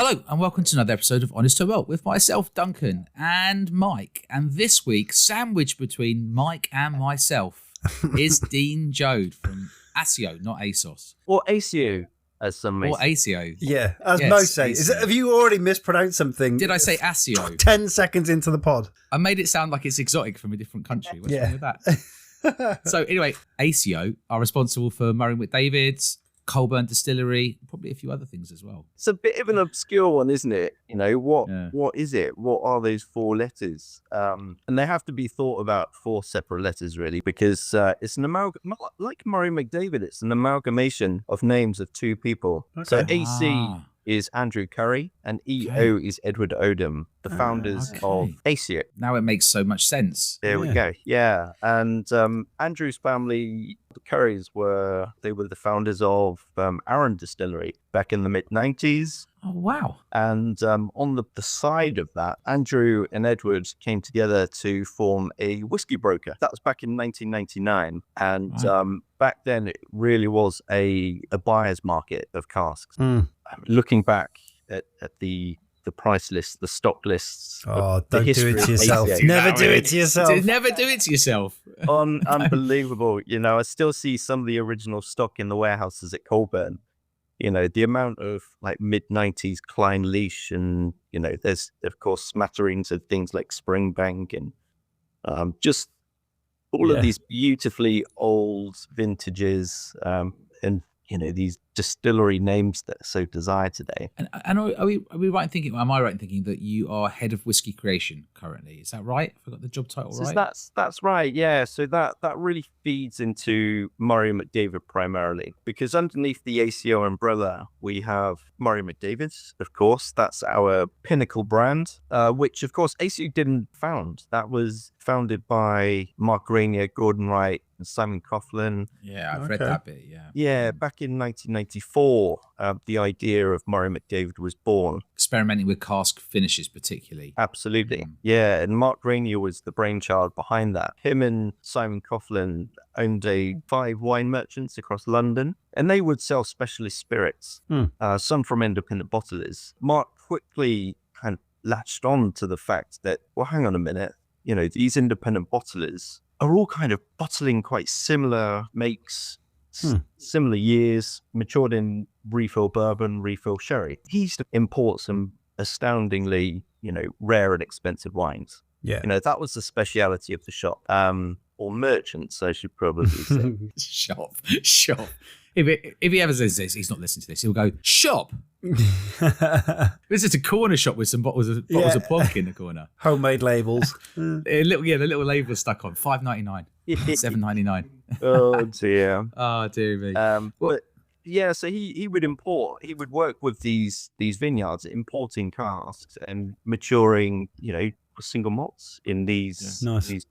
Hello and welcome to another episode of Honest to Well with myself, Duncan, and Mike. And this week, sandwiched between Mike and myself, is Dean Jode from ACEO, not ASOS. Or ACEO, as some may Or ACEO. Yeah, as most say. Have you already mispronounced something? Did I say ACEO? 10 seconds into the pod. I made it sound like it's exotic from a different country. What's wrong with that? So anyway, ACEO are responsible for Murray McDavid's, Colburn Distillery, probably a few other things as well. It's a bit of an obscure one, isn't it? You know, what is it? What are those four letters? And they have to be thought about four separate letters, really, because it's an like Murray McDavid, it's an amalgamation of names of two people. Okay. So AC is Andrew Curry and EO is Edward Odom, the founders of ACEO. Now it makes so much sense. There we go. Yeah. And Andrew's family, the Currys, were the founders of ARrrrse Distillery back in the mid-90s. Oh, wow. And on the side of that, Andrew and Edward came together to form a whiskey broker. That was back in 1999. And back then, it really was a buyer's market of casks. Looking back at the price lists, the stock lists. Don't do it to yourself. Never do it to yourself. Never do it to yourself. Unbelievable. You know, I still see some of the original stock in the warehouses at Colburn. You know, the amount of like mid-90s Klein Leash and, you know, there's, of course, smatterings of things like Springbank and just all of these beautifully old vintages and, you know, these distillery names that are so desired today. And are we right in thinking, am I right in thinking that you are head of whiskey creation currently? Is that right? Have I got the job title right? That's right, yeah. So that really feeds into Murray McDavid primarily, because underneath the ACEO umbrella, we have Murray McDavid, of course. That's our pinnacle brand, which, of course, ACEO didn't found. That was founded by Mark Grenier, Gordon Wright, and Simon Coughlin. Yeah, I've read that bit, Yeah, back in 1994, the idea of Murray McDavid was born. Experimenting with cask finishes particularly. Absolutely. Yeah, and Mark Grenier was the brainchild behind that. Him and Simon Coughlin owned 5 wine merchants across London, and they would sell specialist spirits, some from independent bottlers. Mark quickly kind of latched on to the fact that, well, hang on a minute, you know, these independent bottlers are all kind of bottling quite similar makes, similar years, matured in refill bourbon, refill sherry. He used to import some astoundingly, you know, rare and expensive wines. Yeah. You know, that was the speciality of the shop, or merchants, I should probably say. Shop. If he ever says this, he's not listening to this. He'll go, shop. This is a corner shop with some bottles of plonk in the corner. Homemade labels. The little label stuck on $5.99, $7.99. Oh dear. Oh dear me. But yeah, so he would import. He would work with these vineyards, importing casks and maturing, you know, single malts in these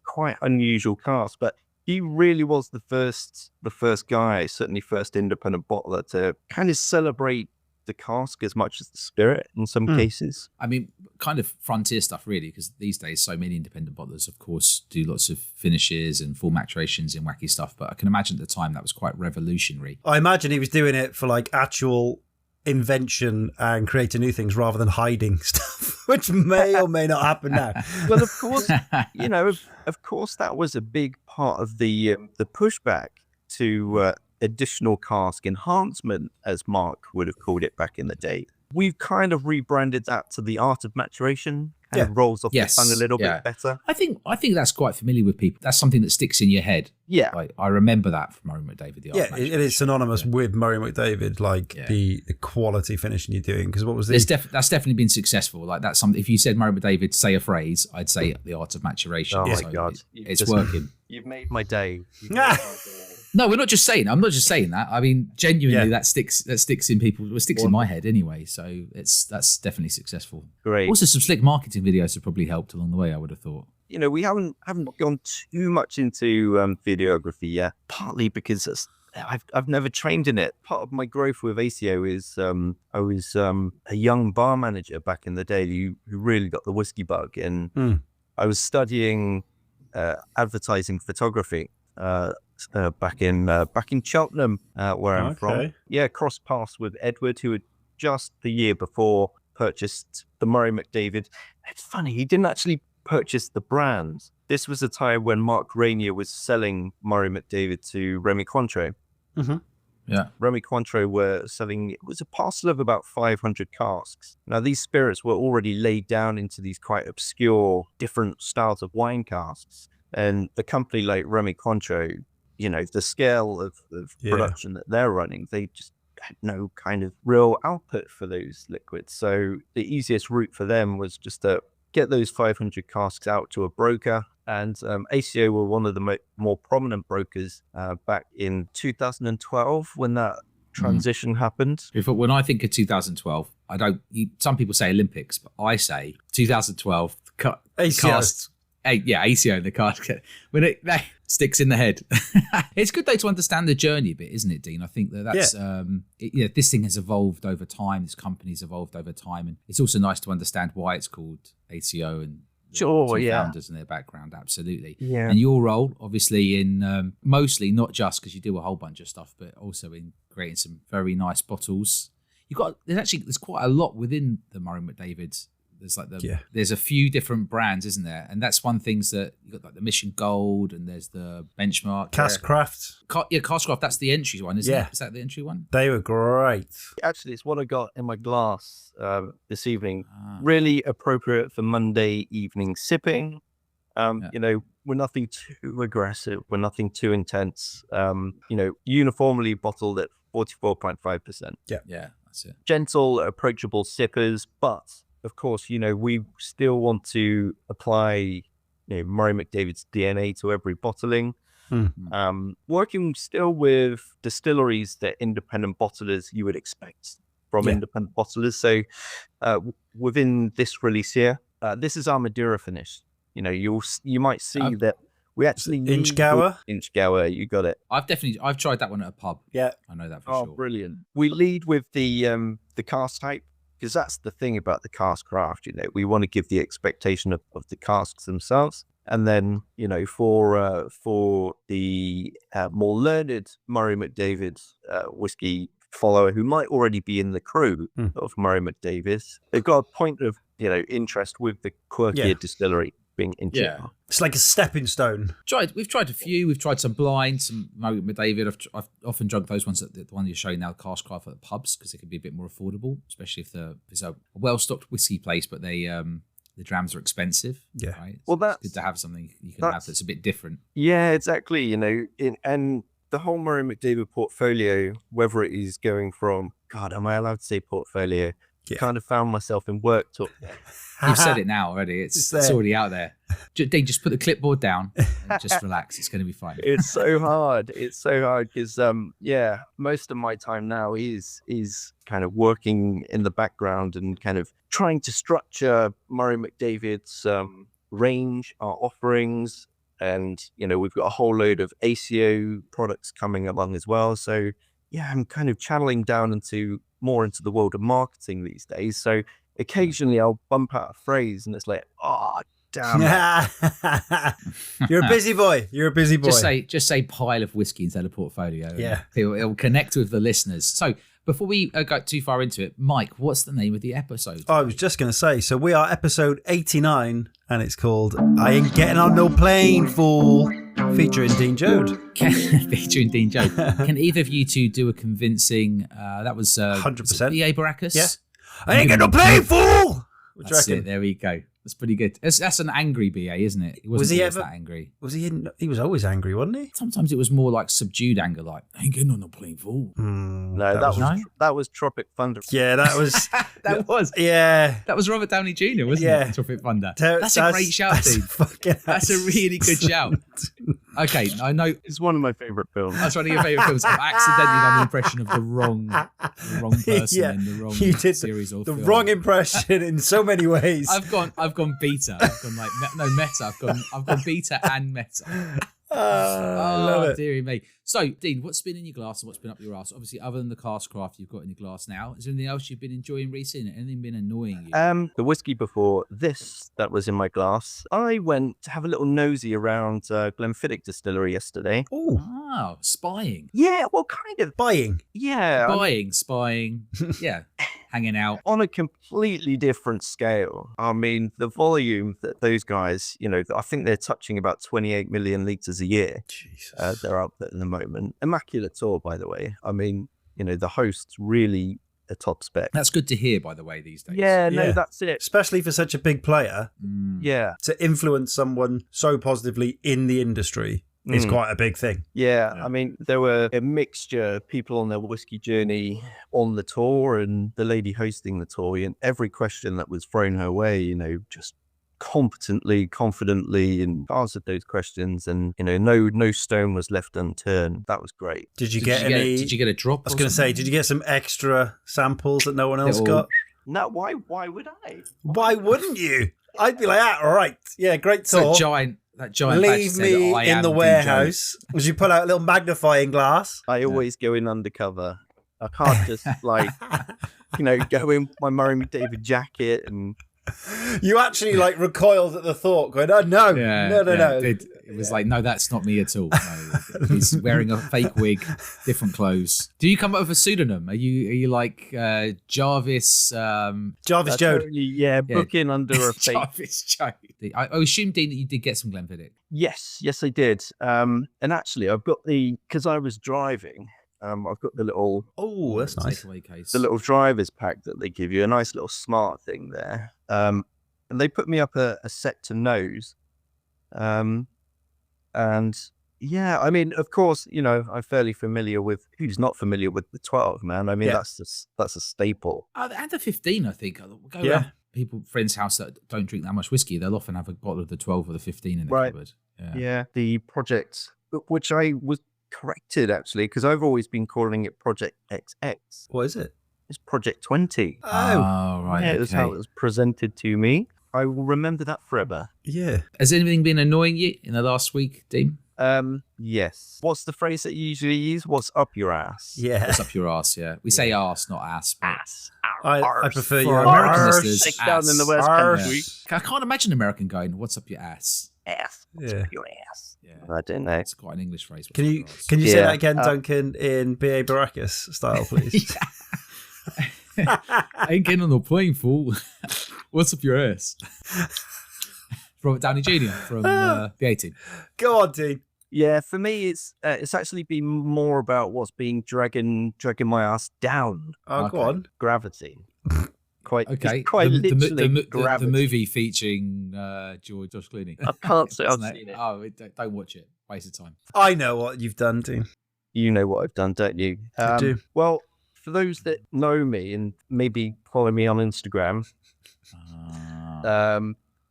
quite unusual casks. But he really was the first guy, certainly first independent bottler to kind of celebrate the cask as much as the spirit in some cases. I mean, kind of frontier stuff, really, because these days so many independent bottlers, of course, do lots of finishes and full maturations and wacky stuff. But I can imagine at the time that was quite revolutionary. I imagine he was doing it for like actual invention and creating new things rather than hiding stuff, which may or may not happen now. Well, of course, you know, of course, that was a big part of the pushback to additional cask enhancement, as Mark would have called it back in the day. We've kind of rebranded that to the art of maturation. Kind of rolls off the tongue a little bit better. I think that's quite familiar with people. That's something that sticks in your head. Yeah. Like, I remember that from Murray McDavid. The art of it is synonymous with Murray McDavid, like the quality finishing you're doing. Because what was this? That's definitely been successful. Like, that's something. If you said Murray McDavid, say a phrase, I'd say the art of maturation. Oh my God. It's working. You've made my day. No, we're not just saying. I'm not just saying that. I mean, genuinely, that sticks in people. It sticks in my head anyway. So that's definitely successful. Great. Also, some slick marketing videos have probably helped along the way, I would have thought. You know, we haven't gone too much into videography yet. Partly because I've never trained in it. Part of my growth with ACEO is I was a young bar manager back in the day who really got the whiskey bug, and I was studying advertising photography. Back in Cheltenham, where I'm from. Yeah, crossed paths with Edward, who had just the year before purchased the Murray McDavid. It's funny, he didn't actually purchase the brand. This was a time when Mark Rainier was selling Murray McDavid to Remy Cointreau. Mm-hmm. Yeah. Remy Cointreau were selling, it was a parcel of about 500 casks. Now, these spirits were already laid down into these quite obscure, different styles of wine casks. And a company like Remy Cointreau, you know, the scale of production that they're running, they just had no kind of real output for those liquids. So the easiest route for them was just to get those 500 casks out to a broker. And ACEO were one of the more prominent brokers back in 2012 when that transition happened. When I think of 2012, I don't. Some people say Olympics, but I say 2012. ACEO. ACEO, the cast. When that sticks in the head. It's good though to understand the journey a bit, isn't it, Dean? I think that's this thing has evolved over time. This company's evolved over time, and it's also nice to understand why it's called ACEO and founders and their background. Absolutely. Yeah. And your role, obviously, in mostly not just because you do a whole bunch of stuff, but also in creating some very nice bottles. There's quite a lot within the Murray McDavid. There's a few different brands, isn't there? And that's one things that you got, like the Mission Gold, and there's the Benchmark, Caskcraft. Caskcraft. That's the entry one, isn't it? Is that the entry one? They were great. Actually, it's what I got in my glass this evening. Really appropriate for Monday evening sipping. You know, we're nothing too aggressive. We're nothing too intense. You know, uniformly bottled at 44.5%. Yeah, that's it. Gentle, approachable sippers, but of course, you know, we still want to apply, you know, Murray McDavid's DNA to every bottling. Working still with distilleries that independent bottlers you would expect from independent bottlers. So within this release here, this is our Madeira finish. You know, you might see that we actually Inchgower. You got it. I've tried that one at a pub. Yeah, I know that for sure. Oh, brilliant. We lead with the cask type, because that's the thing about the cask craft. You know, we want to give the expectation of the casks themselves. And then, you know, for the more learned Murray McDavid whiskey follower who might already be in the crew of Murray McDavid, they've got a point of, you know, interest with the quirkier distillery being into. Yeah, it's like a stepping stone. We've tried a few. We've tried some blind, some Murray McDavid. I've often drunk those ones, the one you're showing now, cask craft at the pubs, because it can be a bit more affordable, especially if it's a well-stocked whiskey place, but the drams are expensive. Yeah, right. Well, that's good to have something you can have that's a bit different. Yeah, exactly. You know, and the whole Murray McDavid portfolio, whether it is going from, God, am I allowed to say portfolio? Kind of found myself in work talk. You've said it now already. It's already out there. Dean, just put the clipboard down and just relax. It's going to be fine. It's so hard. It's so hard because, most of my time now is kind of working in the background and kind of trying to structure Murray McDavid's range, our offerings. And, you know, we've got a whole load of ACEO products coming along as well. So, yeah, I'm kind of channeling down more into the world of marketing these days. So occasionally I'll bump out a phrase and it's like, oh, damn it. You're a busy boy. Just say pile of whiskey instead of portfolio. Yeah. It'll connect with the listeners. So before we go too far into it, Mike, what's the name of the episode? I was just going to say, so we are episode 89 and it's called I Ain't Getting On No Plane, Fool. Featuring Dean Jode. Featuring Dean Jode. Can either of you two do a convincing, that was 100%. B.A. Baracus? Yeah. I ain't getting no plane, fool! That's it. There we go. That's pretty good. That's an angry BA, isn't it? He wasn't always that angry. He was always angry, wasn't he? Sometimes it was more like subdued anger, like, I ain't getting on the plane, fool. That was Tropic Thunder. Yeah, that was... That was Robert Downey Jr., wasn't it? Tropic Thunder. That's a great shout, Dean. That's a really good shout. Okay, I know... It's one of my favourite films. That's one of your favourite films. I've accidentally done the impression of the wrong person in the wrong series or film. The wrong impression in so many ways. I've gone beta. I've gone like meta. I've gone beta and meta. Love it. Dearie me. So, Dean, what's been in your glass and what's been up your ass? Obviously, other than the cask craft you've got in your glass now, is there anything else you've been enjoying recently? Anything been annoying you? The whiskey before this that was in my glass, I went to have a little nosy around Glenfiddich Distillery yesterday. Oh, spying. Yeah, well, kind of. Buying. Yeah. Spying. Yeah. hanging out. On a completely different scale. I mean, the volume that those guys, I think they're touching about 28 million litres a year. Jesus. They're output at the moment. Immaculate tour, by the way. I mean, the host's really a top spec. That's good to hear, by the way, these days. Yeah, no, that's it. Especially for such a big player. Yeah. To influence someone so positively in the industry is quite a big thing. Yeah, I mean, there were a mixture of people on their whiskey journey on the tour and the lady hosting the tour, and every question that was thrown her way, just competently, confidently, and answered those questions, and no stone was left unturned. That was great. Did you get a drop? I was going to say, did you get some extra samples that no one else got? No, why would I? Why wouldn't you? I'd be like, all right, yeah, great tour. That giant leave me in the warehouse as you pull out a little magnifying glass. I always go in undercover. I can't just go in my Murray McDavid jacket and. You actually recoiled at the thought, going, "Oh no, no!" It was like, no, that's not me at all. No, he's wearing a fake wig, different clothes. Do you come up with a pseudonym? Are you like Jarvis? Jarvis Jode. Yeah, booking under a fake. Jarvis Jode. I assume, Dean, that you did get some Glenfiddich. Yes, I did. And actually, I've got because I was driving. I've got the little that's nice. Case. The little driver's pack that they give you, a nice little smart thing there. And they put me up a set to nose. And yeah, I mean, of course, I'm fairly familiar with who's not familiar with the 12, man. I mean, that's a staple. And the 15, I think. Go around friends' house that don't drink that much whiskey. They'll often have a bottle of the 12 or the 15 in the cupboard. Yeah, the project, which I was corrected actually, because I've always been calling it Project XX. What is it? It's Project 20. Oh right. Yeah, it was how it was presented to me. I will remember that forever. Yeah. Has anything been annoying you in the last week, Dean? Yes. What's the phrase that you usually use? What's up your ass? Yeah. What's up your ass? Yeah. We say arse, not ass. Ass. I prefer your American listeners. Take down in the West Country. I can't imagine an American going, "What's up your ass?" Ass. What's up your ass? Yeah. I don't know. It's quite an English phrase. Can you say that again, Duncan, in B.A. Baracus style, please? I ain't getting on the plane, fool. What's up your ass? Robert Downey Jr. from the A-Team. Go on, Dean. Yeah, for me, it's actually been more about what's being dragging my ass down. Oh, go on. Gravity. Quite literally gravity. The movie featuring Josh Clooney. I can't say I've seen it. Oh, don't watch it. Waste of time. I know what you've done, Dean. You know what I've done, don't you? I do. Well, for those that know me and maybe follow me on Instagram,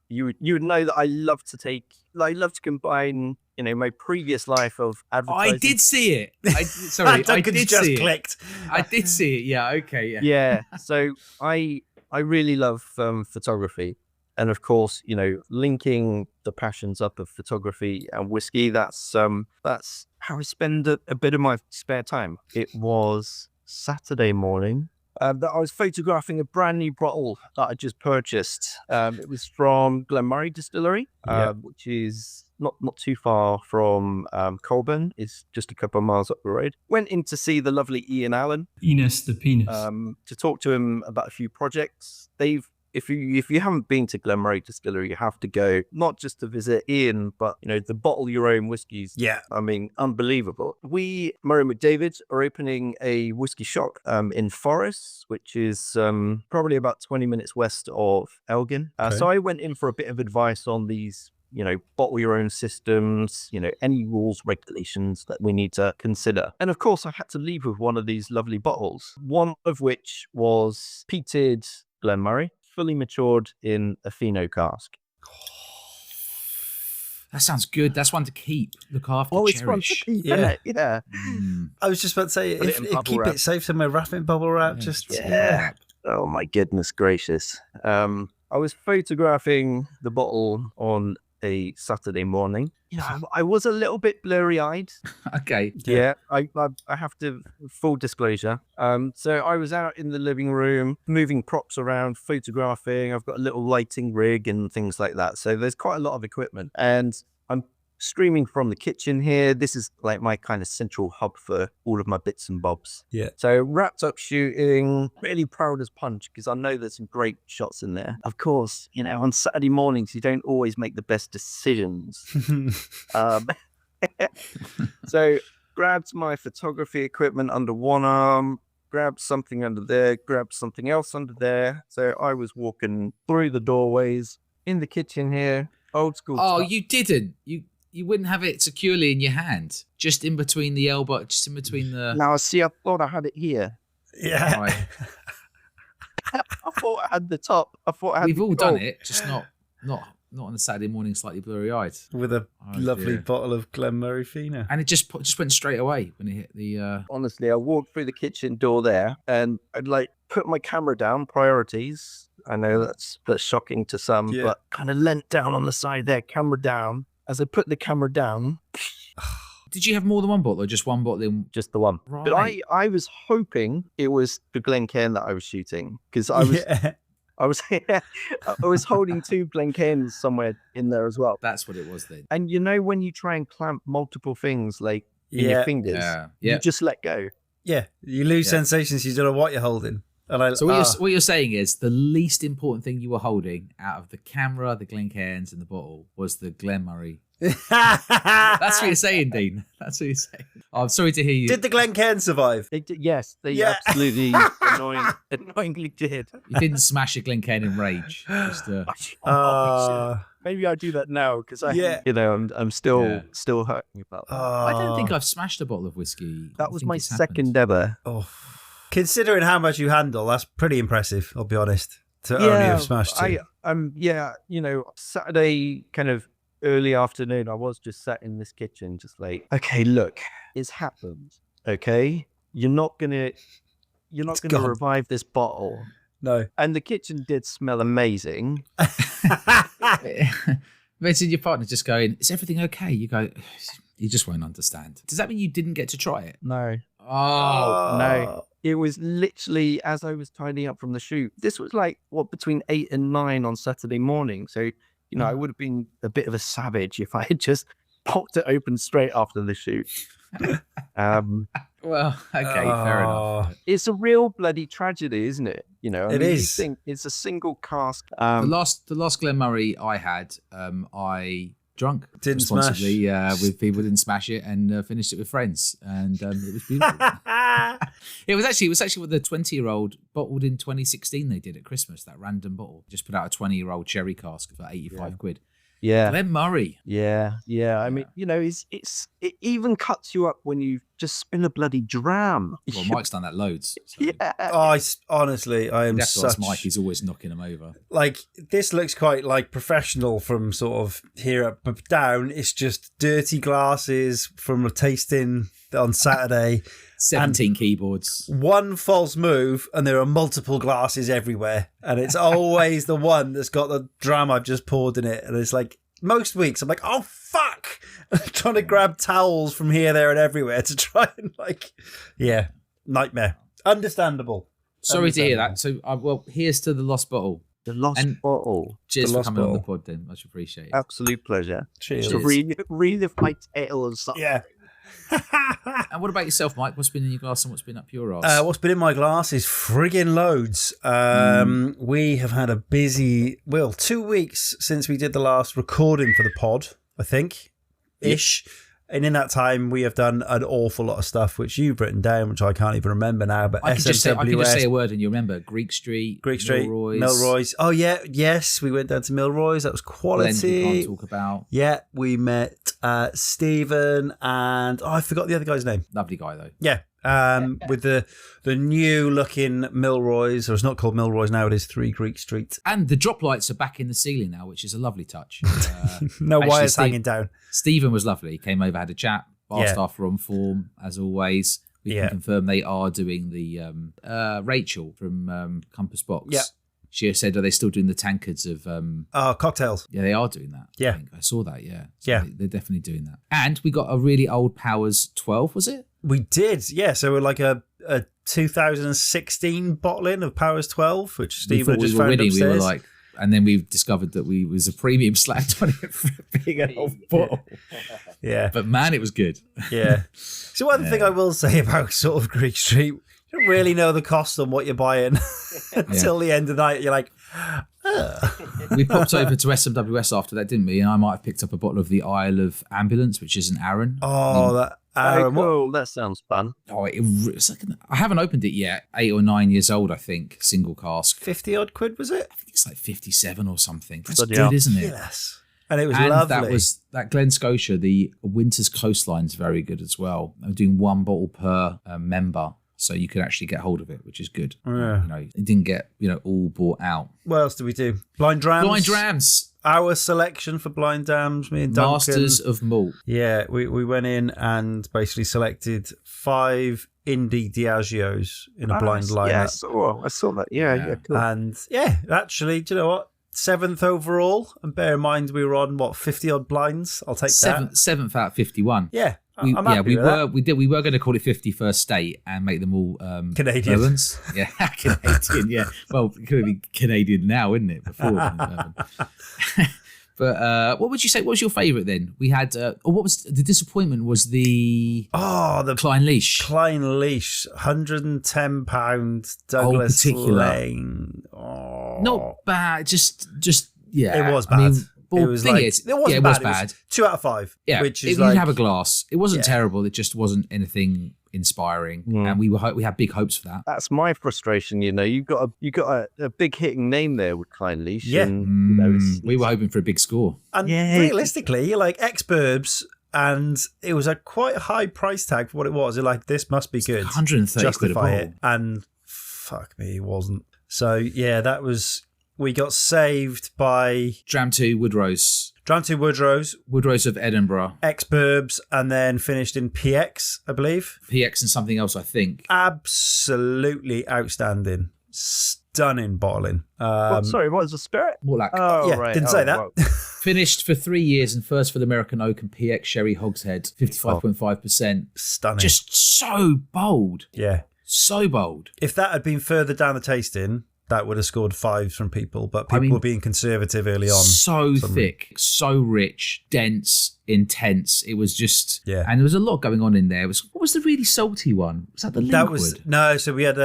you would know that I love to combine, my previous life of advertising. I did see it. I did just see clicked. it. I did see it. Yeah. Okay. Yeah. Yeah. So I really love photography, and of course, linking the passions up of photography and whiskey. That's how I spend a bit of my spare time. It was Saturday morning. That I was photographing a brand new bottle that I just purchased. It was from Glenmurray Distillery, which is not too far from Colburn. It's just a couple of miles up the road. Went in to see the lovely Ian Allen. Enos the penis. To talk to him about a few projects. If you haven't been to Glenmurray Distillery, you have to go, not just to visit Ian, but, the bottle your own whiskies. Yeah. I mean, unbelievable. We, Murray McDavid, are opening a whiskey shop in Forres, which is probably about 20 minutes west of Elgin. So I went in for a bit of advice on these, bottle your own systems, any rules, regulations that we need to consider. And of course, I had to leave with one of these lovely bottles, one of which was peated Glenmurray, fully matured in a Fino cask. That sounds good. That's one to keep, look after, It's one to cherish. keep, isn't it? Yeah. I was just about to say, Put it in bubble keep wrap. it safe somewhere, wrap it in bubble wrap. Yeah. Oh my goodness gracious. I was photographing the bottle on a Saturday morning. I was a little bit blurry-eyed. Okay. Yeah, I have to, full disclosure. So I was out in the living room, moving props around, photographing. I've got a little lighting rig and things like that. So there's quite a lot of equipment. And I'm streaming from the kitchen here. This is like my kind of central hub for all of my bits and bobs. Yeah. So wrapped up shooting, really proud as punch because I know there's some great shots in there. Of course, on Saturday mornings, you don't always make the best decisions. So grabbed my photography equipment under one arm, grabbed something under there, grabbed something else under there. So I was walking through the doorways in the kitchen here, old school. Oh, you didn't. You wouldn't have it securely in your hand, just in between the elbow, just in between the. Now, see, I thought I had it here. Yeah. Right. I thought I had the top. I thought I had We've the all top. done it, just not on a Saturday morning, slightly blurry-eyed. With a lovely bottle of Glenmurray Fino. And it just went straight away when it hit the. Honestly, I walked through the kitchen door there, and I'd like put my camera down. Priorities. I know that's shocking to some, but kind of leant down on the side there, camera down. As I put the camera down. Did you have more than one bottle or just one bottle? Just the one. Right. But I was hoping it was the Glencairn that I was shooting because I was I was holding 2 Glencairns somewhere in there as well. That's what it was then. And when you try and clamp multiple things like in your fingers, you just let go. Yeah, you lose sensations. You don't know what you're holding. And So what you're saying is the least important thing you were holding out of the camera, the Glencairns, and the bottle was the Glenmurray. That's what you're saying, Dean. That's what you're saying. Oh, I'm sorry to hear you. Did the Glencairn survive? They did, yes, they absolutely annoyingly did. You didn't smash a Glencairn in rage. Just, maybe I do that now because I'm still hurting about that. I don't think I've smashed a bottle of whiskey. That was my second ever. Oh. Considering how much you handle, that's pretty impressive, I'll be honest, to only have smashed two. Saturday kind of early afternoon, I was just sat in this kitchen just like, okay, look, it's happened, okay? You're not gonna revive this bottle. No. And the kitchen did smell amazing. Imagine your partner just going, is everything okay? You go, you just won't understand. Does that mean you didn't get to try it? No. Oh. No. It was literally as I was tidying up from the shoot. This was like, between 8 and 9 on Saturday morning. So, I would have been a bit of a savage if I had just popped it open straight after the shoot. Well, okay, fair enough. It's a real bloody tragedy, isn't it? It is. It's a single cask. The last Glenmurray I had, I drunk didn't responsibly with people, didn't smash it, and finished it with friends, and it was beautiful. It was actually what the 20-year-old bottled in 2016 they did at Christmas, that random bottle. Just put out a 20-year-old cherry cask for 85 quid. Yeah. Glenmurray. Yeah. I mean, it even cuts you up when you just spill a bloody dram. Well, Mike's done that loads. So. Yeah. Oh, honestly, I am such... Mike, he's always knocking him over. Like, this looks quite like professional from sort of here up, but down. It's just dirty glasses from a tasting on Saturday. 17 keyboards. One false move, and there are multiple glasses everywhere. And it's always the one that's got the dram I've just poured in it. And it's like, most weeks, I'm like, oh, fuck! I'm trying to grab towels from here, there, and everywhere to try and, nightmare. Understandable. Sorry to hear that. So, here's to the lost bottle. The lost bottle. Cheers for coming on the pod, then. Much appreciated. Absolute pleasure. Cheers. To relive my tale and stuff. Yeah. And what about yourself, Mike? What's been in your glass and what's been up your arse? What's been in my glass is friggin' loads. We have had a busy, 2 weeks since we did the last recording for the pod, I think, ish. And in that time, we have done an awful lot of stuff, which you've written down, which I can't even remember now. But I can just say a word and you remember. Greek Street, Milroy's. Oh, yeah. Yes, we went down to Milroy's. That was quality. Glenn, we can't talk about. Yeah, we met Stephen and... I forgot the other guy's name. Lovely guy, though. Yeah. With the new looking Milroy's, or it's not called Milroy's now, it is 3 Greek Street. And the drop lights are back in the ceiling now, which is a lovely touch. No wires hanging down. Stephen was lovely. He came over, had a chat. Bar staff are on form, as always. We can confirm they are doing the Rachel from Compass Box. Yeah. She said, are they still doing the tankards of... cocktails. Yeah, they are doing that. Yeah. I saw that, yeah. So yeah. They're definitely doing that. And we got a really old Powers 12, was it? We did, yeah. So we're like a 2016 bottling of Powers 12, which Stephen just found upstairs. We were like, And then we discovered that we was a premium slapped on it for being an old bottle. Yeah. But man, it was good. Yeah. So one thing I will say about sort of Greek Street, you don't really know the cost on what you're buying until the end of the night. You're like, We popped over to SMWS after that, didn't we? And I might have picked up a bottle of the Isle of Ambulance, which is an Arran. that Aaron, cool. That sounds fun. Oh, it's like I haven't opened it yet. 8 or 9 years old, I think. Single cask. 50 odd quid, was it? I think it's like 57 or something. That's Bloody good, hell. isn't it? Yes. And it was lovely. That Glen Scotia, the Winter's Coastline's very good as well. I'm doing one bottle per member, so you can actually get hold of it, which is good. Yeah. It didn't get all bought out. What else did we do? Blind Drams. Blind Drams. Our selection for Blind Drams, me and Duncan. Masters of Malt. Yeah, we went in and basically selected 5 indie Diageos in a blind lineup. Yeah, I saw that. Yeah, cool. And yeah, actually, do you know what? 7th overall. And bear in mind, we were on, 50 odd blinds? I'll take that. 7th out of 51. Yeah. I'm happy with that. We were going to call it 51st State and make them all Canadian. Bourbons. Yeah, Canadian. Yeah, well, it could be Canadian now, isn't it? Before, but what would you say? What was your favourite then? We had, what was the disappointment? Was the Klein Leash? Klein Leash, £110 Douglas particular. Lane. Oh. Not bad. Just yeah. It was bad. Well, it was bad. It was bad. 2 out of 5. Yeah, which is you didn't have a glass. It wasn't terrible. It just wasn't anything inspiring, and we had big hopes for that. That's my frustration. You got a big hitting name there with Klein Leash. Yeah, and, we were hoping for a big score. And realistically, you're like ex-Burbs, and it was a quite high price tag for what it was. You're like, this must be good. 130 quid a bottle. And fuck me, it wasn't. So yeah, that was. We got saved by Dram 2 Woodrose. Woodrose of Edinburgh. Ex-Burbs, and then finished in PX, I believe. PX and something else, I think. Absolutely outstanding. Stunning bottling. Sorry, what was the spirit? More like. Oh, yeah, right. Didn't say that. Well. Finished for 3 years and first for the American Oak and PX Sherry Hogshead, 55.5%. Stunning. Just so bold. Yeah. So bold. If that had been further down the tasting, that would have scored 5s from people, but people were being conservative early on. So thick, so rich, dense, intense. It was just, and there was a lot going on in there. What was the really salty one? Was that the Linkwood? So we had,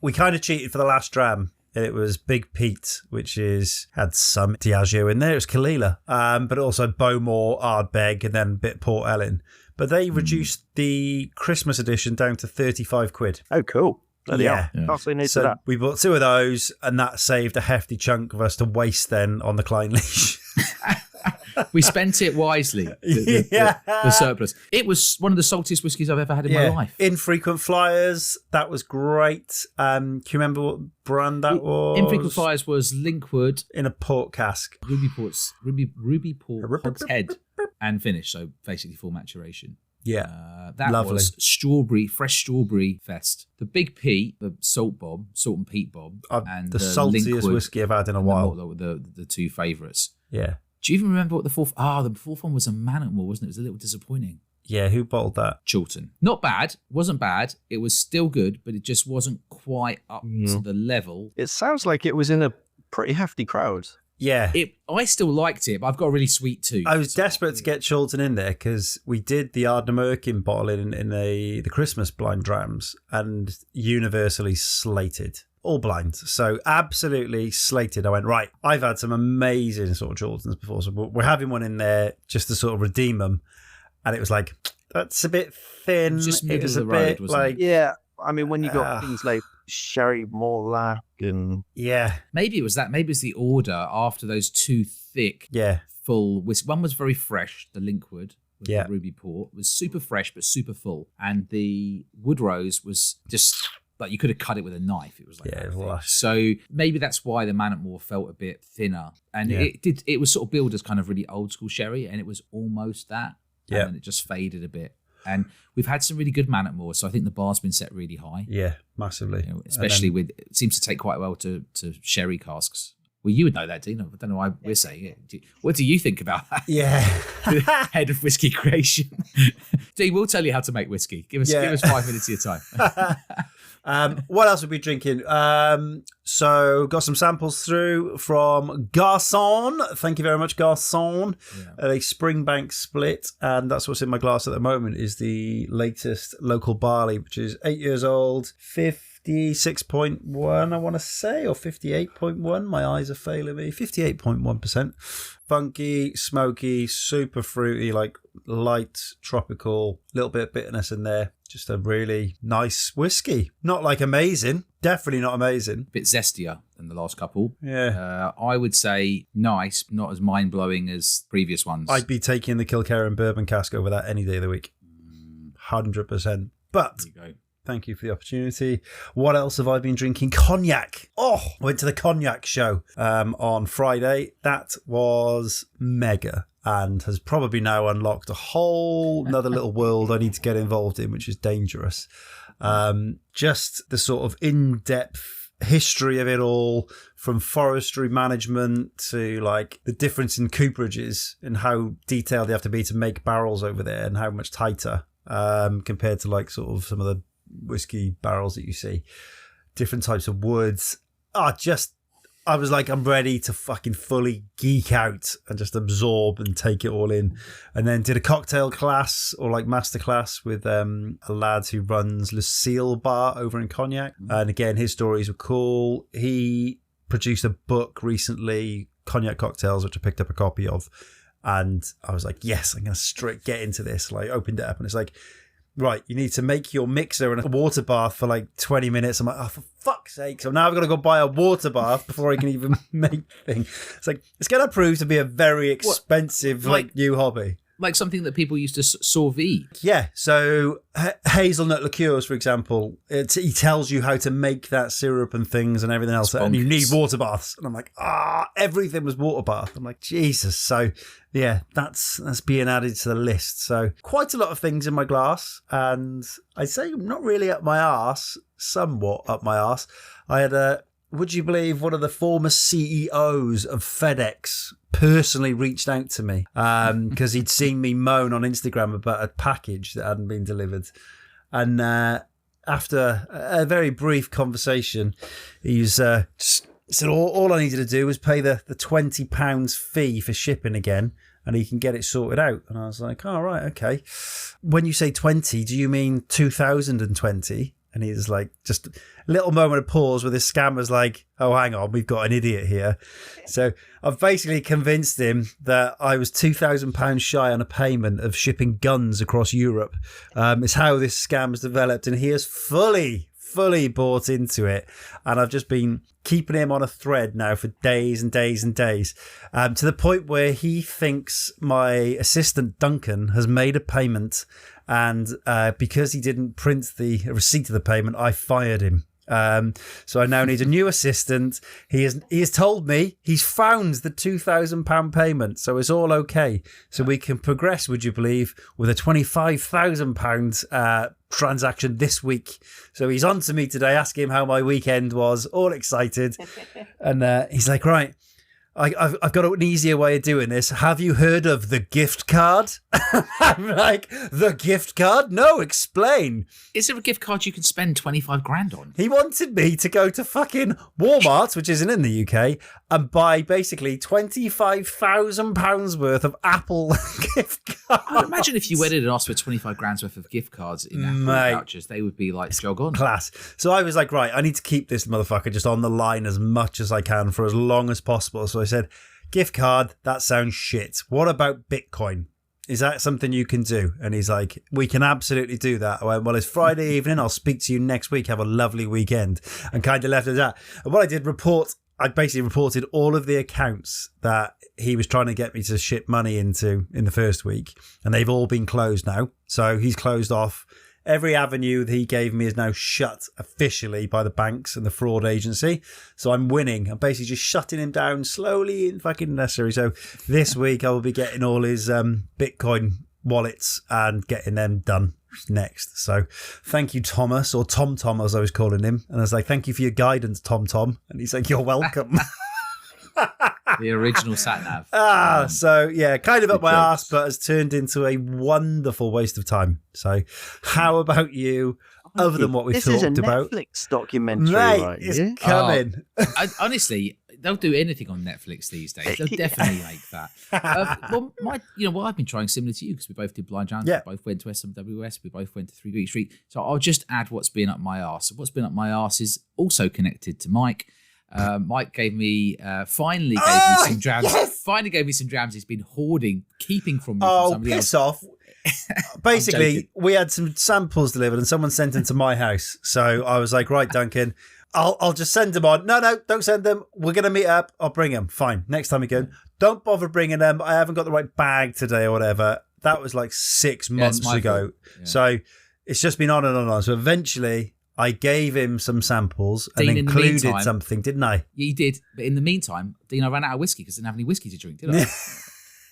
we kind of cheated for the last dram. It was Big Pete, which had some Diageo in there. It was Kalila, but also Bowmore, Ardbeg, and then a bit Port Ellen. But they reduced the Christmas edition down to 35 quid. Oh, cool. Yeah. So that. We bought 2 of those, and that saved a hefty chunk of us to waste then on the Klein Leash. We spent it wisely, the surplus. It was one of the saltiest whiskies I've ever had in my life. Infrequent Flyers, that was great. Can you remember what brand that was? Infrequent Flyers was Linkwood. In a port cask. Ruby Port Hogshead and finish, so basically full maturation. Yeah, that lovely. Was fresh strawberry fest. The Big Pete, the Salt and Pete Bob, and the saltiest Linkwood, whiskey I've had in a while. The 2 favourites. Yeah. Do you even remember what the fourth? The fourth one was a Manatmore, wasn't it? It was a little disappointing. Yeah, who bottled that? Chilton. Not bad. Wasn't bad. It was still good, but it just wasn't quite up to the level. It sounds like it was in a pretty hefty crowd. Yeah. I still liked it, but I've got a really sweet tooth. I was desperate to get Chilton in there because we did the Ardnamurchan bottle in the Christmas blind drams and universally slated. All blind. So absolutely slated. I went, right, I've had some amazing sort of Chiltons before, so we're having one in there just to sort of redeem them. And it was like, that's a bit thin. Just it was middle of the road, wasn't it? Yeah. I mean, when you got things like Sherry Morlack and... Yeah. Maybe it was that. Maybe it's the order after those 2 thick, full whiskey. One was very fresh, the Linkwood with the Ruby Port. It was super fresh, but super full. And the Woodrose was just... like you could have cut it with a knife. It was like it was lush. So maybe that's why the Manatmore felt a bit thinner. And it was sort of billed as kind of really old school sherry, and it was almost that. Yeah. And then it just faded a bit. And we've had some really good Manatmore, so I think the bar's been set really high. Yeah, massively. Especially with, it seems to take quite well to sherry casks. Well, you would know that, Dean. I don't know why we're saying it. What do you think about that? Yeah. Head of whiskey creation. Dean, we'll tell you how to make whiskey. Give us 5 minutes of your time. What else have we been drinking? So got some samples through from Garçon. Thank you very much, Garçon. A Springbank split, and that's what's in my glass at the moment, is the latest local barley, which is 8 years old, 56.1, I want to say, or 58.1. My eyes are failing me. 58.1%. Funky, smoky, super fruity, like light, tropical, little bit of bitterness in there. Just a really nice whiskey. Not like amazing. Definitely not amazing. Bit zestier than the last couple. Yeah. I would say nice, not as mind-blowing as previous ones. I'd be taking the Kilkerran bourbon cask over that any day of the week. 100%. But... There you go. Thank you for the opportunity. What else have I been drinking? Cognac. I went to the cognac show on Friday. That was mega and has probably now unlocked a whole another little world I need to get involved in, which is dangerous. Just the sort of in-depth history of it all, from forestry management to like the difference in cooperages and how detailed they have to be to make barrels over there and how much tighter compared to like sort of some of the whiskey barrels that you see, different types of woods. I was like, I'm ready to fucking fully geek out and just absorb and take it all in. And then did a cocktail class or like master class with a lad who runs Lucille Bar over in Cognac. And again, his stories were cool. He produced a book recently, Cognac Cocktails, which I picked up a copy of. And I was like, yes, I'm going to straight get into this. Like, opened it up and it's like, right, you need to make your mixer in a water bath for like 20 minutes. I'm like, oh, for fuck's sake. So now I've got to go buy a water bath before I can even make things. It's like, it's going to prove to be a very expensive, like new hobby. Like something that people used to sous vide. Yeah. So hazelnut liqueurs, for example, he tells you how to make that syrup and things and everything else. And you need water baths. And I'm like, everything was water bath. I'm like, Jesus. So yeah, that's being added to the list. So quite a lot of things in my glass. And I'd say not really up my arse, somewhat up my arse. I had would you believe one of the former CEOs of FedEx personally reached out to me because he'd seen me moan on Instagram about a package that hadn't been delivered. And after a very brief conversation, he was just said all I needed to do was pay the £20 fee for shipping again, and he can get it sorted out. And I was like, oh, right, okay. When you say 20, do you mean 2020? And he's like, just a little moment of pause where the scammer's like, oh, hang on, we've got an idiot here. So I've basically convinced him that I was £2,000 shy on a payment of shipping guns across Europe. It's how this scam's developed. And he has fully bought into it. And I've just been keeping him on a thread now for days and days and days, to the point where he thinks my assistant Duncan has made a payment, and because he didn't print the receipt of the payment, I fired him. So I now need a new assistant. He has told me he's found the £2,000 payment, so it's all okay. So we can progress, would you believe, with a £25,000 transaction this week. So he's on to me today, asking him how my weekend was, all excited. And he's like, right, I've got an easier way of doing this. Have you heard of the gift card? I'm like, the gift card? No, explain. Is there a gift card you can spend 25 grand on? He wanted me to go to fucking Walmart, which isn't in the UK, and buy basically £25,000 worth of Apple gift cards. I imagine if you went in and asked for 25 grand's worth of gift cards in Apple vouchers, they would be like, jog on. Class. So I was like, right, I need to keep this motherfucker just on the line as much as I can for as long as possible. So I said, gift card, that sounds shit. What about Bitcoin? Is that something you can do? And he's like, we can absolutely do that. I went, well, it's Friday evening. I'll speak to you next week. Have a lovely weekend. And kind of left it at that. And what I did, I basically reported all of the accounts that he was trying to get me to ship money into in the first week. And they've all been closed now. So he's closed off. Every avenue that he gave me is now shut officially by the banks and the fraud agency. So I'm winning. I'm basically just shutting him down slowly and fucking necessary. So this week I will be getting all his Bitcoin wallets and getting them done next. So thank you, Thomas, or Tom as I was calling him. And I was like, thank you for your guidance, Tom. And he's like, you're welcome. The original sat-nav. So yeah, kind of up my arse, but has turned into a wonderful waste of time. So how about you? other than what we this talked is a about. Netflix documentary, Mate, right? it's coming. Honestly, they'll do anything on Netflix these days. They'll definitely make that. Well, I've been trying similar to you because we both did blind jams. Yeah. We both went to SMWS. We both went to 3 Greek Street. So I'll just add what's been up my arse. What's been up my arse is also connected to Mike. Mike finally gave me some drams. Yes! Finally gave me some drams he's been hoarding, keeping from me. Oh, from piss else. off. Basically, we had some samples delivered and someone sent them to my house. So I was like, right, Duncan, I'll just send them on. No, don't send them. We're going to meet up. I'll bring them. Fine. Next time again. Don't bother bringing them. I haven't got the right bag today or whatever. That was like 6 months ago. Yeah. So it's just been on and on and on. So eventually I gave him some samples and Dean, included something, didn't I? Yeah, you did. But in the meantime, Dean, I ran out of whiskey because I didn't have any whiskey to drink, did I?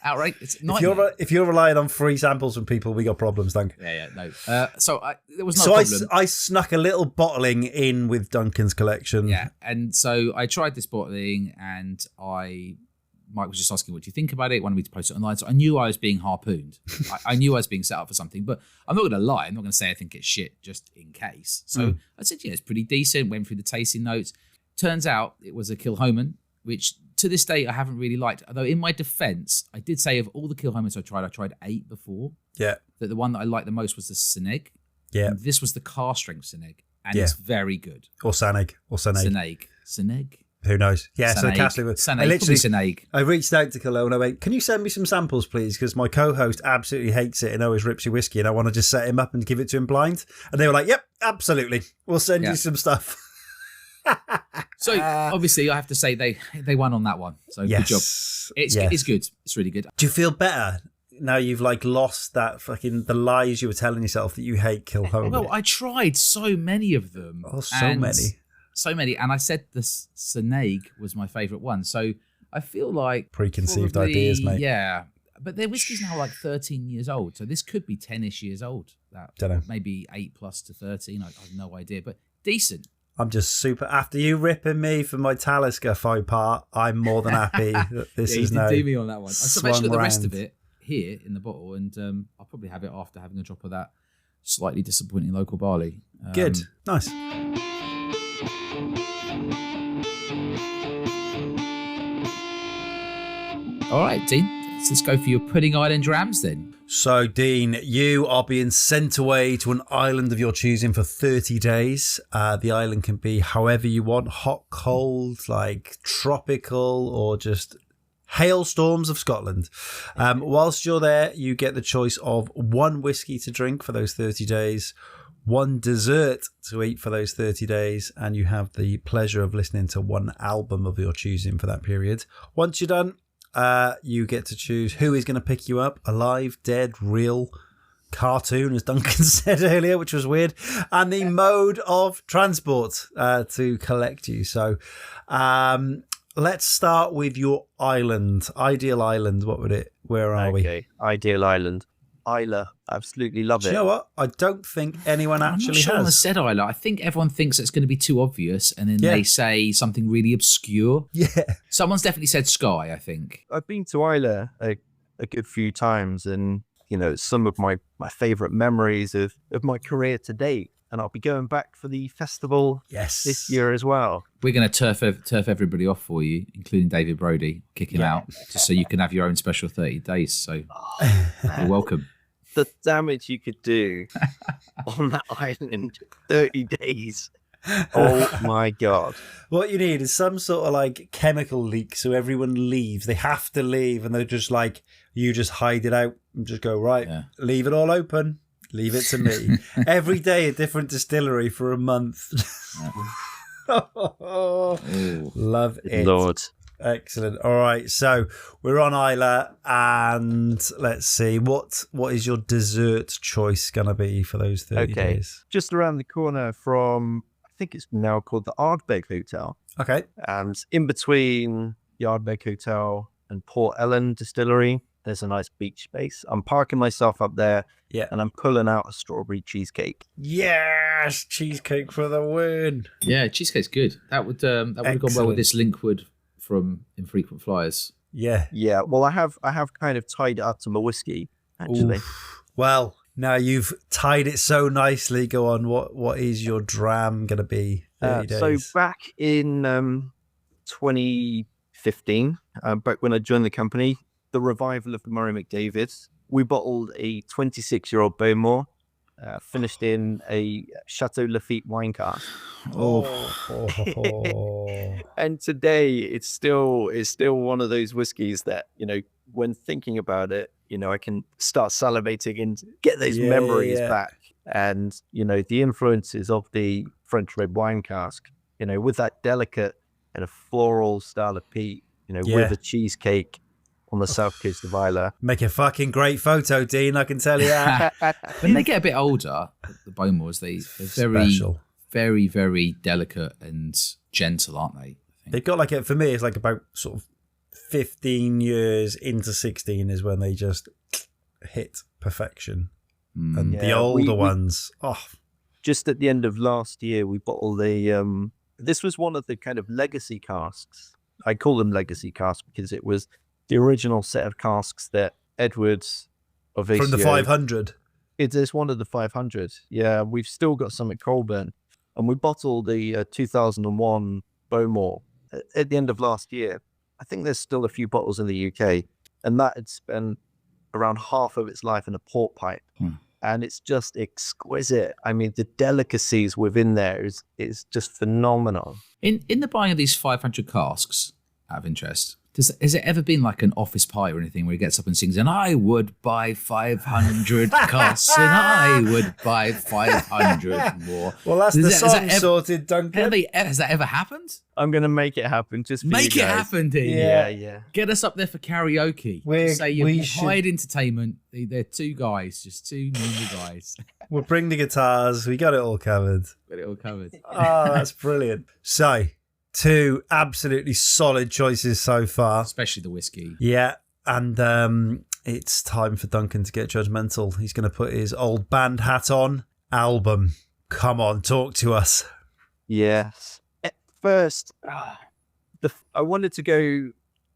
Outright. It's if you're relying on free samples from people, we got problems, Duncan. Yeah, no. There was no problem. I snuck a little bottling in with Duncan's collection. Yeah, and so I tried this bottling, and Mike was just asking, what do you think about it? Wanted me to post it online. So I knew I was being harpooned. I knew I was being set up for something, but I'm not going to lie. I'm not going to say I think it's shit just in case. So I said, yeah, it's pretty decent. Went through the tasting notes. Turns out it was a Kilhoman, which to this day I haven't really liked. Although in my defense, I did say of all the Kilhomans I tried 8 before. Yeah. That the one that I liked the most was the Seneg. Yeah. And this was the car strength Seneg. And it's very good. Or Seneg. Seneg. Who knows? Yeah, Seneg. so the casting was. Seneg. I reached out to Cologne. I went, can you send me some samples, please? Because my co-host absolutely hates it and always rips your whiskey, and I want to just set him up and give it to him blind. And they were like, yep, absolutely. We'll send you some stuff. So obviously, I have to say they won on that one. So good job. It's good. It's really good. Do you feel better now you've like lost that fucking the lies you were telling yourself that you hate Kilhoman? Well, I tried so many of them. Oh, so many. And I said the Seneg was my favourite one. So I feel like preconceived ideas, mate. Yeah, but their whiskey's now like 13 years old, so this could be 10ish years old. Don't know. Maybe 8 plus to 13. I have no idea, but decent. I'm just super. After you ripping me for my Talisker faux pas, I'm more than happy that this is now. You did do me on that one. So I've actually got the rest round. of it here in the bottle, and I'll probably have it after having a drop of that slightly disappointing local barley. Good, nice. All right, Dean. Let's go for your Pudding Island Drams then. So, Dean, you are being sent away to an island of your choosing for 30 days. The island can be however you want, hot, cold, like tropical, or just hailstorms of Scotland. Whilst you're there, you get the choice of 1 whiskey to drink for those 30 days, 1 dessert to eat for those 30 days, and you have the pleasure of listening to 1 album of your choosing for that period. Once you're done, you get to choose who is going to pick you up, alive, dead, real, cartoon, as Duncan said earlier, which was weird, and the mode of transport to collect you. So let's start with your island. Ideal island, where are we? Okay, ideal island. Isla, absolutely love it. Do you know what? I don't think anyone actually I'm not sure has. I said Isla. I think everyone thinks it's going to be too obvious, and then they say something really obscure. Yeah. Someone's definitely said Skye, I think. I've been to Isla a good few times, and some of my favourite memories of my career to date. And I'll be going back for the festival this year as well. We're going to turf everybody off for you, including David Brody, kick him out, just so you can have your own special 30 days. So you're welcome. The damage you could do on that island, 30 days. Oh my God. What you need is some sort of like chemical leak, so everyone leaves. They have to leave, and they're just like, you just hide it out and just go, leave it all open. Leave it to me. Every day a different distillery for a month. Love it. Lord. Excellent. All right, so we're on Isla, and let's see, what is your dessert choice going to be for those 30 days? Just around the corner from, I think it's now called the Ardbeg Hotel. Okay. And in between the Ardbeg Hotel and Port Ellen Distillery, there's a nice beach space. I'm parking myself up there, and I'm pulling out a strawberry cheesecake. Yes, cheesecake for the win. Yeah, cheesecake's good. That would have gone well with this Linkwood from Infrequent Flyers. Yeah. Yeah. Well, I have kind of tied it up to my whiskey, actually. Oof. Well, Now you've tied it so nicely. Go on. What is your dram going to be? 30 days. So back in 2015, back when I joined the company, the revival of the Murray McDavid, we bottled a 26-year-old Bowmore, finished in a Chateau Lafite wine cask. And today it's still one of those whiskies that, when thinking about it, I can start salivating and get those memories back. And, the influences of the French red wine cask, with that delicate and a floral style of peat, with a cheesecake on the south coast of Islay. Make a fucking great photo, Dean, I can tell you that. When they get a bit older, the Bowmores, they're very, Special. very, very delicate and gentle, aren't they? They've got for me, it's about sort of 15 years into 16 is when they just hit perfection. And the older ones, Just at the end of last year, we bottled this was one of the kind of legacy casks. I call them legacy casks because it was the original set of casks that Edwards of ACEO... From the 500? It is one of the 500. Yeah, we've still got some at Colburn. And we bottled the 2001 Bowmore at the end of last year. I think there's still a few bottles in the UK. And that had spent around half of its life in a port pipe. And it's just exquisite. I mean, the delicacies within there is just phenomenal. In the buying of these 500 casks, out of interest, has it ever been like an office pie or anything where he gets up and sings, and I would buy 500 casks, and I would buy 500 more? Well, that's the song sorted, Duncan. Has that ever happened? I'm going to make it happen just for Make you it guys. happen, Dean. Yeah. Get us up there for karaoke. Say you're Hired Entertainment. They're two guys, just two normal guys. We'll bring the guitars. We got it all covered. Oh, that's brilliant. So, 2 absolutely solid choices so far. Especially the whiskey. Yeah, and it's time for Duncan to get judgmental. He's going to put his old band hat on. Album. Come on, talk to us. Yes. At first, I wanted to go...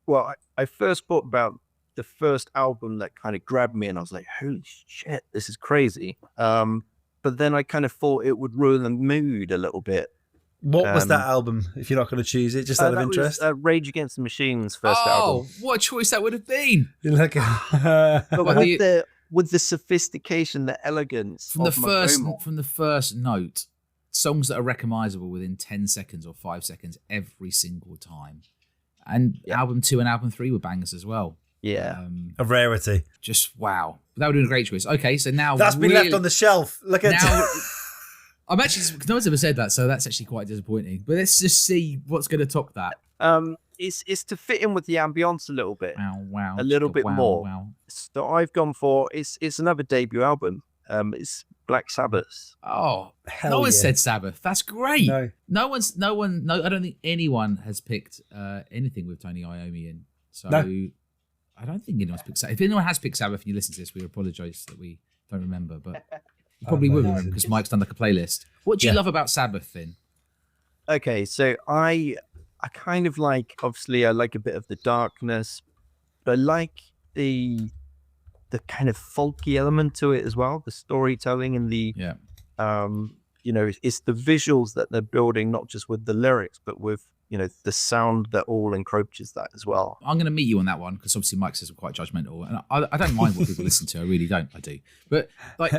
Well, I first thought about the first album that kind of grabbed me, and I was like, holy shit, this is crazy. But then I kind of thought it would ruin the mood a little bit. What was that album, if you're not going to choose it, just out of interest? Was, Rage Against the Machine's first album. Oh, what a choice that would have been. But with the sophistication, the elegance from the first note, songs that are recognizable within 10 seconds or 5 seconds every single time. And album 2 and album 3 were bangers as well. Yeah. A rarity. Just wow. That would have been a great choice. Okay, so now... That's been left on the shelf. Look at now. I'm actually... No one's ever said that, so that's actually quite disappointing. But let's just see what's going to top that. It's to fit in with the ambience a little bit. Wow. A little bit more. Wow. So I've gone for... It's another debut album. It's Black Sabbath. Oh, no one said Sabbath. That's great. No, I don't think anyone has picked anything with Tony Iommi in. So I don't think anyone's picked Sabbath. If anyone has picked Sabbath and you listen to this, we apologise that we don't remember, but you probably will remember because Mike's done like a playlist. What do you love about Sabbath, Finn? Okay, so I kind of like, obviously I like a bit of the darkness, but I like the kind of folky element to it as well, the storytelling and the it's the visuals that they're building, not just with the lyrics, but with the sound that all encroaches that as well. I'm going to meet you on that one because obviously Mike says I'm quite judgmental, and I don't mind what people listen to. I really don't. I do, but like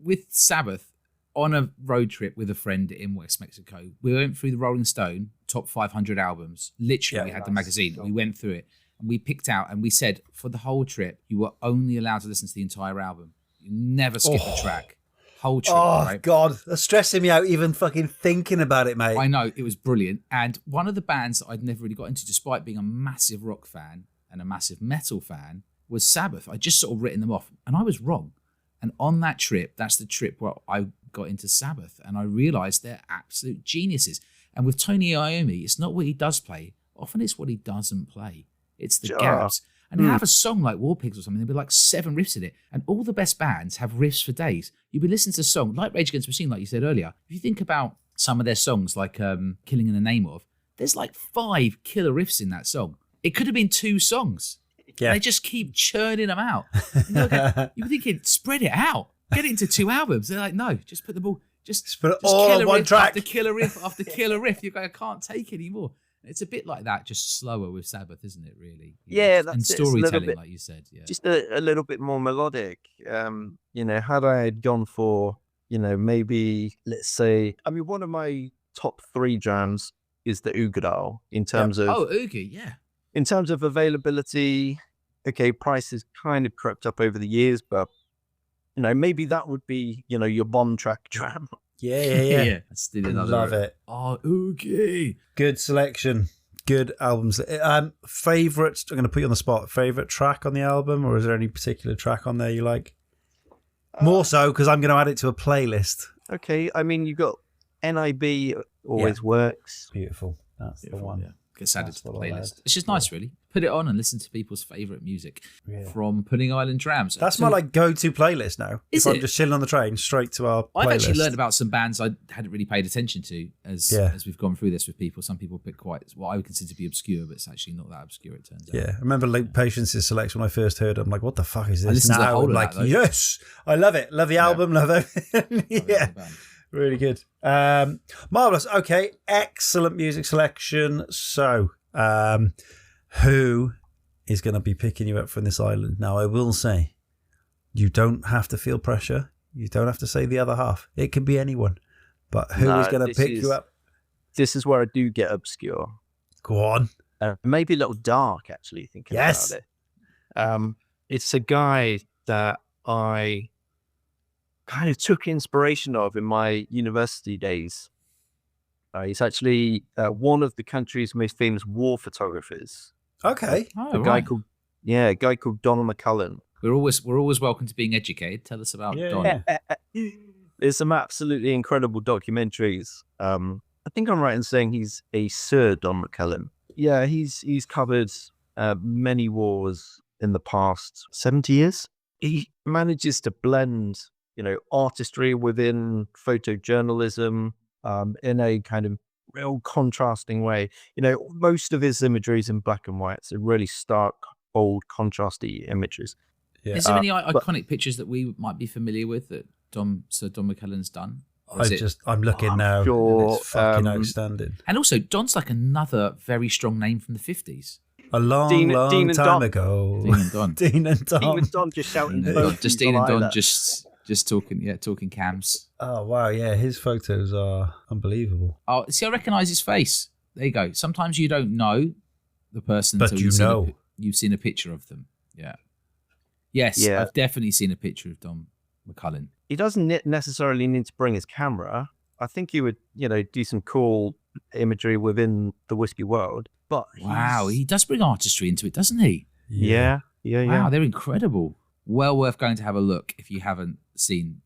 with Sabbath on a road trip with a friend in West Mexico, we went through the Rolling Stone top 500 albums. Literally, we had the magazine. We went through it. We picked out and we said for the whole trip, you were only allowed to listen to the entire album. You never skip a track. Whole trip. Right? God, that's stressing me out even fucking thinking about it, mate. I know, it was brilliant. And one of the bands that I'd never really got into, despite being a massive rock fan and a massive metal fan, was Sabbath. I just sort of written them off and I was wrong. And on that trip, that's the trip where I got into Sabbath and I realised they're absolute geniuses. And with Tony Iommi, it's not what he does play. Often it's what he doesn't play. It's the gaps. And you have a song like War Pigs or something, there'll be like 7 riffs in it. And all the best bands have riffs for days. You'll be listening to a song like Rage Against the Machine, like you said earlier. If you think about some of their songs, like Killing in the Name Of, there's like 5 killer riffs in that song. It could have been 2 songs. Yeah. They just keep churning them out. And you're thinking, spread it out. get it into 2 albums. They're like, no, just put them all, just put it all on one track. After killer riff after killer riff. You're going, I can't take anymore. It's a bit like that, just slower with Sabbath, isn't it? Really? Yeah, that's and storytelling, like you said. Yeah, just a little bit more melodic. Had I had gone for, maybe let's say, one of my top 3 jams is the Ugadal in terms of Oogie, yeah. In terms of availability. Okay, price has kind of crept up over the years, but maybe that would be your bomb track jam. Yeah. Still another. Love it. Oh, Oogie. Good selection. Good albums. Favorite? I'm going to put you on the spot. Favorite track on the album, or is there any particular track on there you like? More so because I'm going to add it to a playlist. Okay, you've got NIB always works. Beautiful. That's the one. Yeah. Gets added to the playlist. It's just nice, really. Put it on and listen to people's favourite music from Pudding Island Drams. That's my go-to playlist now. If I'm just chilling on the train, straight to our playlist. I've actually learned about some bands I hadn't really paid attention to as we've gone through this with people. Some people pick quite what I would consider to be obscure, but it's actually not that obscure, it turns out. Yeah, I remember Luke Patience's selection when I first heard it. I'm like, what the fuck is this? I listened to the whole of that, though. Yes, I love it. Love the album, love everything. Yeah. Really good. Marvellous. Okay, excellent music selection. So, who is going to be picking you up from this island? Now, I will say, you don't have to feel pressure. You don't have to say the other half. It could be anyone. But who is going to pick you up? This is where I do get obscure. Go on. Maybe a little dark, actually, thinking about it. It's a guy that I kind of took inspiration of in my university days. He's actually one of the country's most famous war photographers. Okay. A guy called Don McCullum. We're always welcome to being educated. Tell us about Don. There's some absolutely incredible documentaries. I think I'm right in saying he's a Sir Don McCullum. Yeah, he's covered many wars in the past 70 years. He manages to blend, artistry within photojournalism in a kind of real contrasting way. Most of his imagery is in black and white. So really stark, bold, contrasty images. Yeah. Is there any iconic pictures that we might be familiar with that Sir Don McCullum's done? I'm looking now. Sure. It's fucking outstanding. And also, Don's like another very strong name from the 50s. A long time ago. Dean and Don. Dean and Don just shouting. Just Dean and Don just talking cams. Oh, wow. Yeah, his photos are unbelievable. Oh, see, I recognise his face. There you go. Sometimes you don't know the person but until you've seen a picture of them. Yeah. Yes, yeah. I've definitely seen a picture of Don McCullum. He doesn't necessarily need to bring his camera. I think he would, do some cool imagery within the whiskey world. But wow, he does bring artistry into it, doesn't he? Yeah. Wow, they're incredible. Well worth going to have a look if you haven't seen,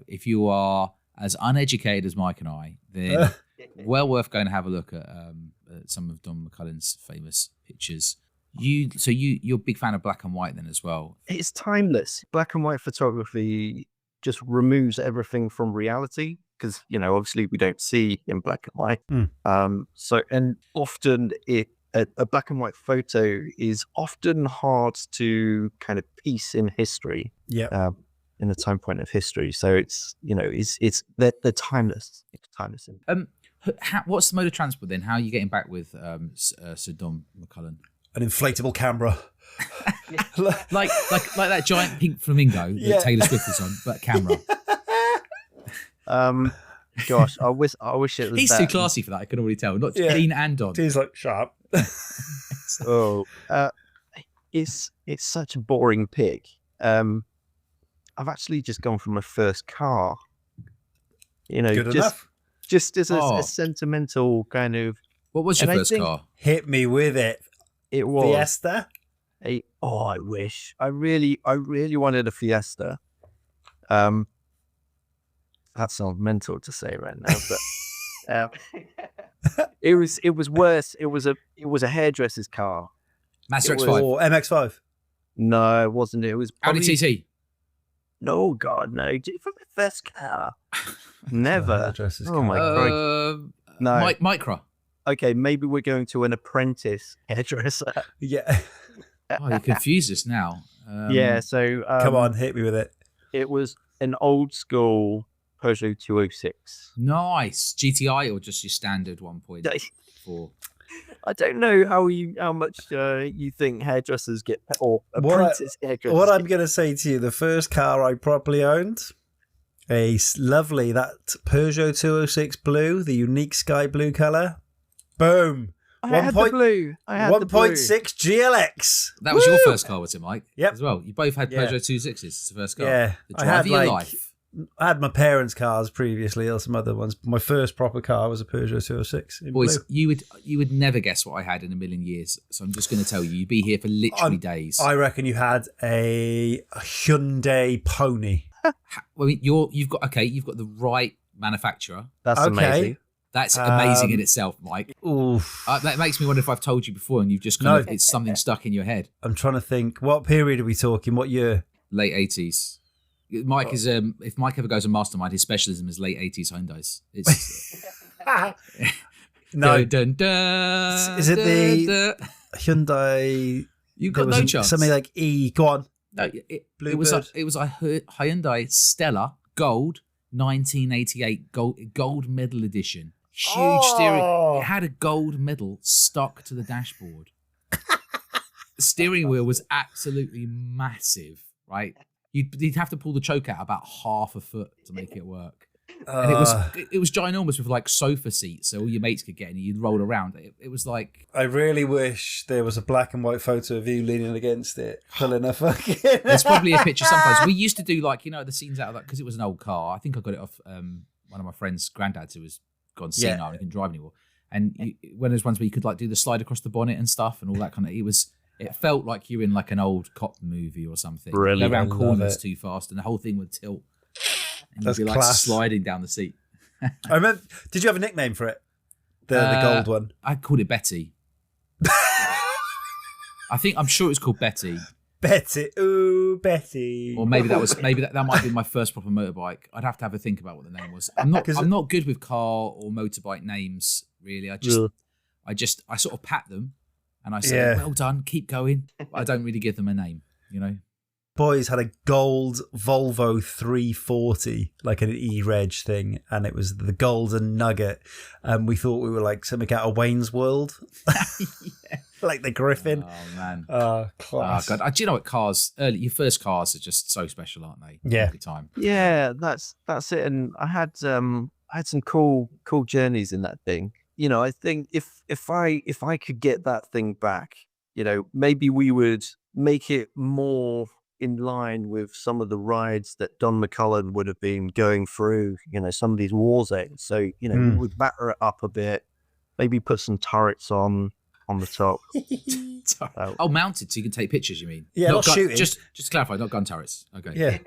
if you are as uneducated as Mike and I, then well worth going to have a look at some of Don McCullum's famous pictures. You're a big fan of black and white then as well. It's timeless. Black and white photography just removes everything from reality because, obviously we don't see in black and white. And often a black and white photo is often hard to kind of piece in history. Yeah. In the time point of history. So it's, they're timeless. It's timeless. What's the mode of transport then? How are you getting back with Sir Don McCullum? An inflatable camera. like that giant pink flamingo that Taylor Swift was on, but camera. Gosh, I wish it was. He's too classy for that. I can already tell. Not Dean and Don. Dean's like sharp. It's such a boring pick. I've actually just gone for my first car. Good enough. Just as a sentimental kind of. What was your first car? Hit me with it. It was Fiesta. I wish. I really wanted a Fiesta. That sounds mental to say right now, but it was worse. It was a hairdresser's car. Mazda X5 or MX5. No, it wasn't. It was Audi TT. No, God, no. For my first car, never. Oh my God, no. Micra. Okay, maybe we're going to an apprentice hairdresser. Yeah. You confused us now. Yeah, so come on, hit me with it. It was an old school Peugeot 206. Nice. GTI or just your standard 1.4? I don't know how much you think hairdressers get, or apprentice hairdressers. What I'm going to say to you, the first car I properly owned, lovely, that Peugeot 206 blue, the unique sky blue colour. Boom. I had the blue. 1.6 GLX. That was your first car, was it, Mike? Yep. As well. You both had Peugeot 206s. It's the first car. Yeah. The drive of your life. I had my parents' cars previously, or some other ones. My first proper car was a Peugeot 206. Boys, blue. you would never guess what I had in a million years. So I'm just going to tell you, you'd be here for literally days. I reckon you had a Hyundai Pony. I mean, you've got the right manufacturer. That's amazing. That's amazing in itself, Mike. Oof. That makes me wonder if I've told you before and you've just it's something stuck in your head. I'm trying to think. What period are we talking? What year? Late 80s. Mike is if Mike ever goes on Mastermind, his specialism is late 80s Hyundais. It's no. Dun, dun, dun, is it the dun. Hyundai? You got no chance. Something like E. Go on. No, it was a Hyundai Stella Gold 1988 gold medal edition. Huge steering. It had a gold medal stuck to the dashboard. The steering wheel was absolutely massive, right? You'd have to pull the choke out about half a foot to make it work. And it was ginormous with like sofa seats, so all your mates could get in and you'd roll around. It was like... I really wish there was a black and white photo of you leaning against it, pulling a fucking... There's probably a picture sometimes. We used to do like, the scenes out of that, because it was an old car. I think I got it off one of my friend's granddads who was gone senile and he couldn't drive anymore. And when there's ones where you could like do the slide across the bonnet and stuff and all that kind of... It felt like you were in like an old cop movie or something. Brilliant. Go around corners too fast and the whole thing would tilt. And That's you'd be like class. sliding down the seat. I remember. Did you have a nickname for it? The gold one. I called it Betty. I'm sure it was called Betty. Betty. Ooh, Betty. Or maybe that might have been my first proper motorbike. I'd have to have a think about what the name was. I'm not good with car or motorbike names, really. I sort of pat them and I say, well done, keep going. But I don't really give them a name, Boys had a gold Volvo 340, like an E-Reg thing, and it was the Golden Nugget. And we thought we were like something out of Wayne's World. Like the Griffin. Oh, man. Class. Oh, God. Do you know what your first cars are just so special, aren't they? Yeah. Every time. Yeah, that's it. And I had some cool journeys in that thing. I think if I could get that thing back, maybe we would make it more in line with some of the rides that Don McCullum would have been going through, some of these war zones. So, we would batter it up a bit, maybe put some turrets on the top. Mounted so you can take pictures, you mean? Yeah, not shooting. Just to clarify, not gun turrets. Okay. Yeah.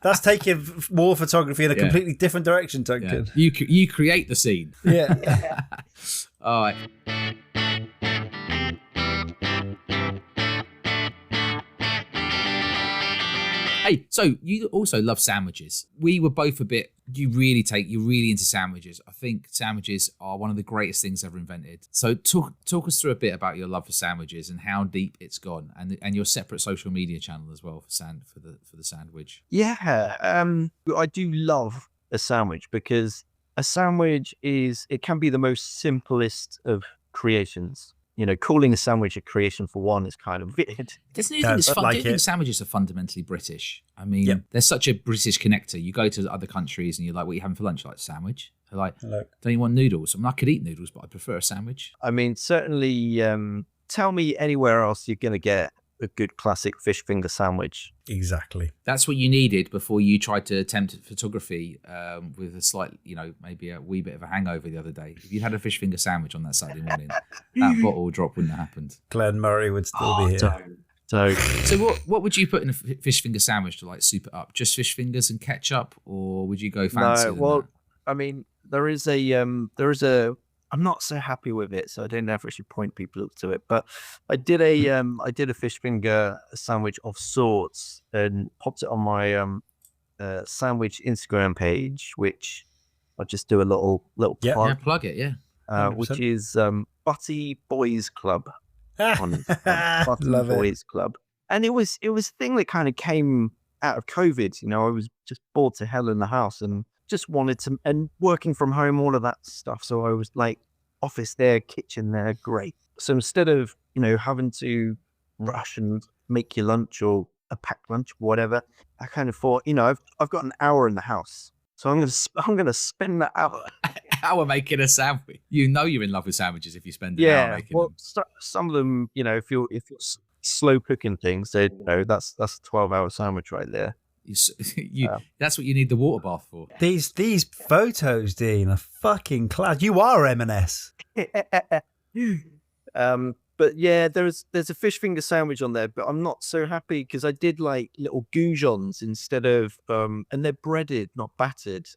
That's taking war photography in a completely different direction, Duncan. Yeah. You create the scene. Yeah. All right. Hey, so you also love sandwiches. We were both you're really into sandwiches. I think sandwiches are one of the greatest things ever invented. So talk us through a bit about your love for sandwiches and how deep it's gone, and your separate social media channel as well for the sandwich. Yeah, I do love a sandwich because a sandwich it can be the most simplest of creations. Calling a sandwich a creation for one is kind of weird. There's new thing that's fun. Do you think sandwiches are fundamentally British? I mean, there's such a British connector. You go to other countries and you're like, what are you having for lunch? Like, sandwich? They're like, don't you want noodles? I mean, I could eat noodles, but I prefer a sandwich. I mean, certainly tell me anywhere else you're going to get a good classic fish finger sandwich. Exactly. That's what you needed before you tried to attempt photography with a slight, maybe a wee bit of a hangover the other day. If you'd had a fish finger sandwich on that Saturday morning, that bottle drop wouldn't have happened. Glenn Murray would still be here. So what would you put in a fish finger sandwich to like soup it up? Just fish fingers and ketchup, or would you go fancy? No, well, I mean, there is a. I'm not so happy with it, so I don't know if I should point people up to it. But I did a fish finger sandwich of sorts and popped it on my sandwich Instagram page, which I'll just do a little plug. Yeah, plug it, yeah. Which is Butty Boys Club on Butty Love Boys Club, and it was a thing that kind of came out of COVID, I was just bored to hell in the house and just wanted to, and working from home, all of that stuff. So I was like, office there, kitchen there, great. So instead of, having to rush and make your lunch or a packed lunch, whatever, I kind of thought, I've got an hour in the house. So I'm gonna spend that hour. Hour making a sandwich. You're in love with sandwiches if you spend an hour making them. Some of them, if you're slow cooking things, they, that's a 12-hour sandwich right there. That's what you need the water bath for. These photos, Dean, are fucking class. You are M&S. But yeah, there's a fish finger sandwich on there, but I'm not so happy because I did like little goujons instead of and they're breaded, not battered.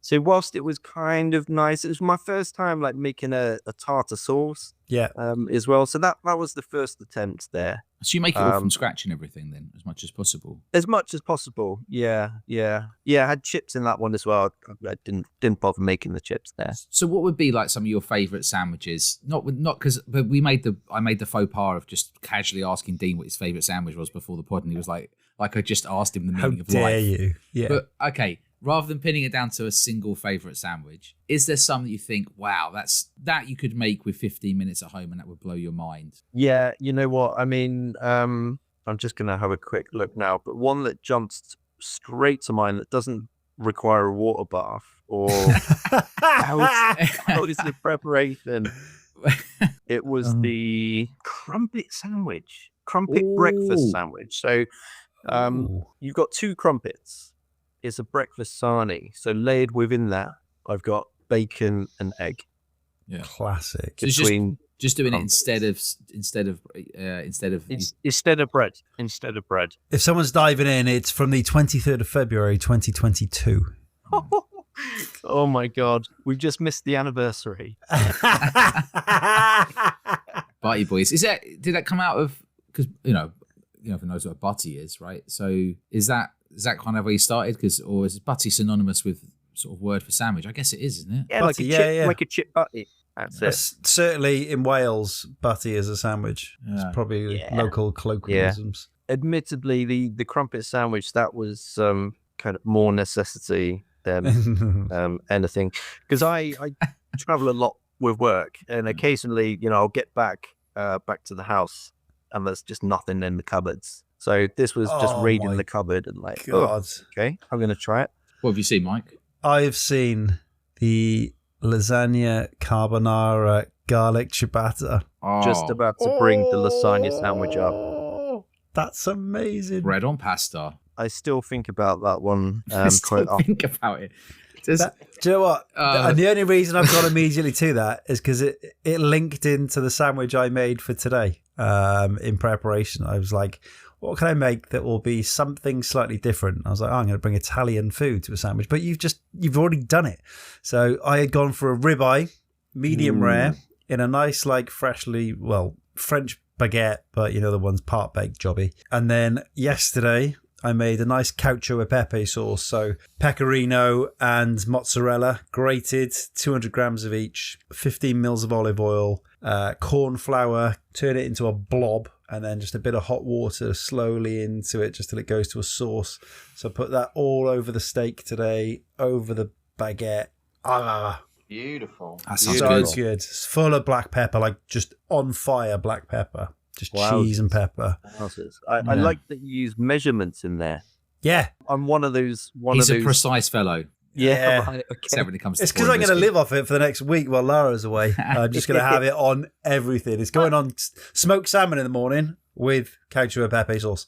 So whilst it was kind of nice, it was my first time like making a tartar sauce. Yeah. As well. So that was the first attempt there. So you make it all from scratch and everything then, as much as possible? As much as possible. Yeah. I had chips in that one as well. I didn't bother making the chips there. So what would be like some of your favourite sandwiches? But I made the faux pas of just casually asking Dean what his favourite sandwich was before the pod, and he was like I just asked him the meaning of life. How dare you? Yeah. But okay, rather than pinning it down to a single favourite sandwich, is there some that you think, wow, that you could make with 15 minutes at home and that would blow your mind? Yeah, you know what? I mean, I'm just going to have a quick look now, but one that jumps straight to mind that doesn't require a water bath or how is the preparation? It was the crumpet sandwich, breakfast sandwich. So you've got 2 crumpets. It's a breakfast sarnie. So layered within that, I've got bacon and egg. Yeah, classic. So just doing it instead of bread. Instead of bread. If someone's diving in, it's from the 23rd of February, 2022. Oh my God, we've just missed the anniversary. Butty boys. Did that come out of, because everyone knows what a butty is, right? So is that kind of where you started? Or is butty synonymous with sort of word for sandwich? I guess it is, isn't it? Yeah, butty, like a chip butty. That's it. Certainly in Wales, butty is a sandwich. It's probably local colloquialisms. Yeah. Admittedly, the crumpet sandwich, that was kind of more necessity than anything. Because I travel a lot with work, and occasionally, I'll get back to the house, and there's just nothing in the cupboards. So this was just raiding the cupboard and like, God. Okay, I'm going to try it. What have you seen, Mike? I've seen the lasagna carbonara garlic ciabatta. Just about to bring the lasagna sandwich up. That's amazing. Bread on pasta. I still think about that one. Think about it. Do you know what? And the only reason I've gone immediately to that is because it linked into the sandwich I made for today in preparation. I was like, what can I make that will be something slightly different? I was like, I'm going to bring Italian food to a sandwich, but you've already done it. So I had gone for a ribeye, medium rare, in a nice, like French baguette, but the one's part baked jobby. And then yesterday I made a nice cacio e pepe sauce. So pecorino and mozzarella, grated, 200 grams of each, 15 mils of olive oil, corn flour, turn it into a blob, and then just a bit of hot water slowly into it just till it goes to a sauce. So I put that all over the steak today, over the baguette. Beautiful. That sounds so good. It's full of black pepper, like just on fire black pepper. Just cheese and pepper. I like that you use measurements in there. Yeah. I'm one of those. He's a precise fellow. Yeah. Right, okay. When it comes to it's because I'm going to live off it for the next week while Lara's away. I'm just going to have it on everything. It's going on smoked salmon in the morning with cacio e pepe sauce.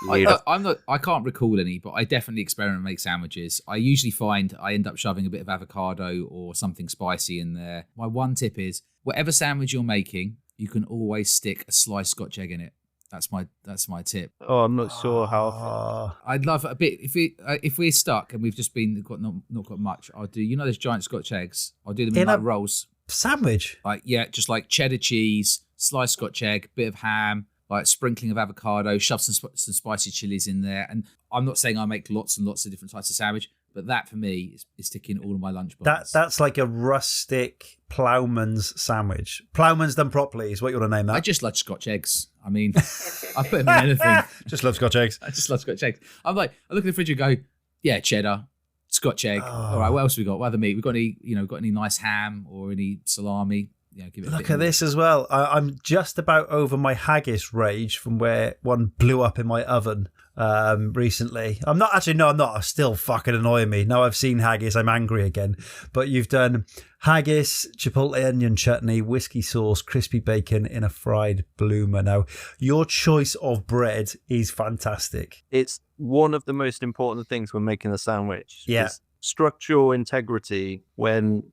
I can't recall any, but I definitely experiment and make sandwiches. I usually find I end up shoving a bit of avocado or something spicy in there. My one tip is, whatever sandwich you're making, you can always stick a sliced Scotch egg in it. That's my tip. Oh, I'm not sure how. I'd love a bit if we're stuck and we've just not got much. I'll do those giant Scotch eggs. I'll do them in like rolls. Sandwich. Just like cheddar cheese, sliced Scotch egg, bit of ham, like sprinkling of avocado, shove some spicy chilies in there. And I'm not saying I make lots and lots of different types of sandwich. But that for me is ticking all of my lunch boxes. That's like a rustic ploughman's sandwich. Ploughman's done properly is what you want to name that. I just love Scotch eggs. I mean, I put them in anything. Just love Scotch eggs. I just love Scotch eggs. I'm like, I look in the fridge and go, yeah, cheddar, Scotch egg. All right, what else we got? What other meat? We got any nice ham or any salami? Give it. Look at this as well. I'm just about over my haggis rage from where one blew up in my oven recently. I'm not. It's still fucking annoying me. Now I've seen haggis, I'm angry again. But you've done haggis, chipotle onion chutney, whiskey sauce, crispy bacon in a fried bloomer. Now, your choice of bread is fantastic. It's one of the most important things when making a sandwich. Yeah. Is structural integrity when,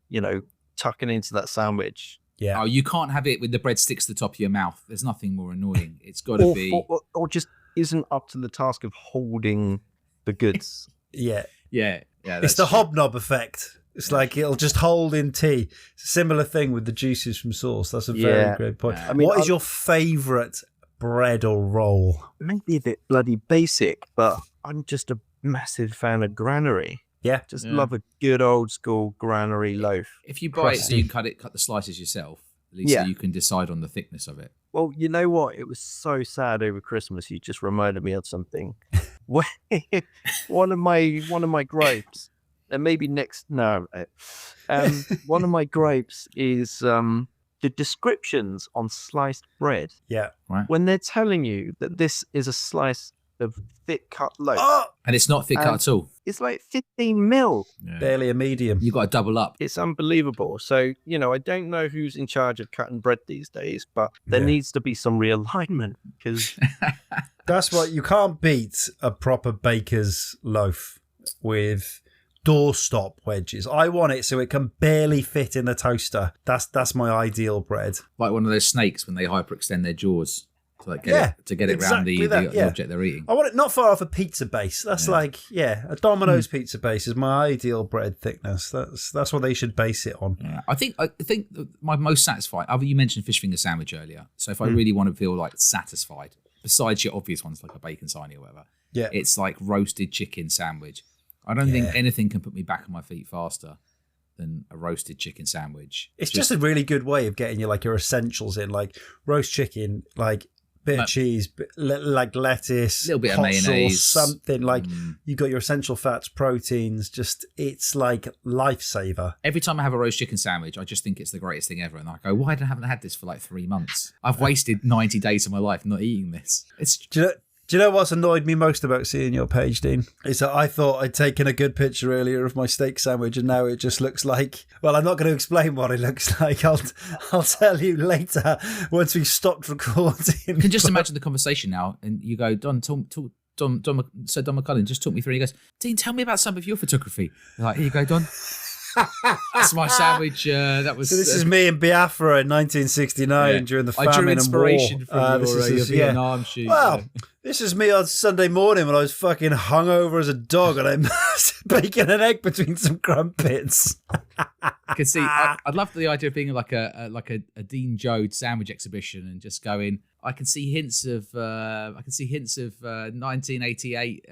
tucking into that sandwich. Yeah. Oh, you can't have it with the bread sticks to the top of your mouth. There's nothing more annoying. It's got to be... Or just isn't up to the task of holding the goods. Yeah. Yeah. It's the hobnob effect. It's like it'll just hold in tea. It's a similar thing with the juices from sauce. That's a very great point. Yeah. What is your favourite bread or roll? Maybe a bit bloody basic, but I'm just a massive fan of granary. Yeah. Just love a good old school granary loaf. If you buy it so you can cut the slices yourself, at least so you can decide on the thickness of it. Well, you know what? It was so sad over Christmas. You just reminded me of something. One of my gripes, and maybe one of my gripes is the descriptions on sliced bread. Yeah. Right. When they're telling you that this is a slice of thick cut loaf. And it's not thick cut at all. It's like 15 mil. Yeah. Barely a medium. You've got to double up. It's unbelievable. So, I don't know who's in charge of cutting bread these days, but there needs to be some realignment because that's what you can't beat a proper baker's loaf with doorstop wedges. I want it so it can barely fit in the toaster. That's my ideal bread. Like one of those snakes when they hyperextend their jaws. To get it around the object they're eating. I want it not far off a pizza base. That's a Domino's pizza base is my ideal bread thickness. That's what they should base it on. Yeah. I think my most satisfied. You mentioned fish finger sandwich earlier. So if I really want to feel like satisfied, besides your obvious ones like a bacon sarnie or whatever, it's like roasted chicken sandwich. I don't think anything can put me back on my feet faster than a roasted chicken sandwich. It's just a really good way of getting your essentials in, like roast chicken, like bit of cheese, like lettuce, a little bit of hot mayonnaise, sauce, something like you got your essential fats, proteins. Just it's like lifesaver. Every time I have a roast chicken sandwich, I just think it's the greatest thing ever, and I go, "Why haven't I had this for like 3 months? I've wasted 90 days of my life not eating this." Do you know what's annoyed me most about seeing your page, Dean? Is that I thought I'd taken a good picture earlier of my steak sandwich, and now it just looks like... Well, I'm not going to explain what it looks like. I'll tell you later once we've stopped recording. You can just imagine the conversation now, and you go, Don McCullin, just talk me through. He goes, Dean, tell me about some of your photography. You're like, here you go, Don. That's my sandwich. That was. So this is me in Biafra in 1969 during the famine and war. I drew inspiration from your Vietnam shoot. Well, this is me on Sunday morning when I was fucking hungover as a dog and I'm baking an egg between some crumpets. I can see. I'd love the idea of being like a Dean Jode sandwich exhibition and just going. I can see hints of 1988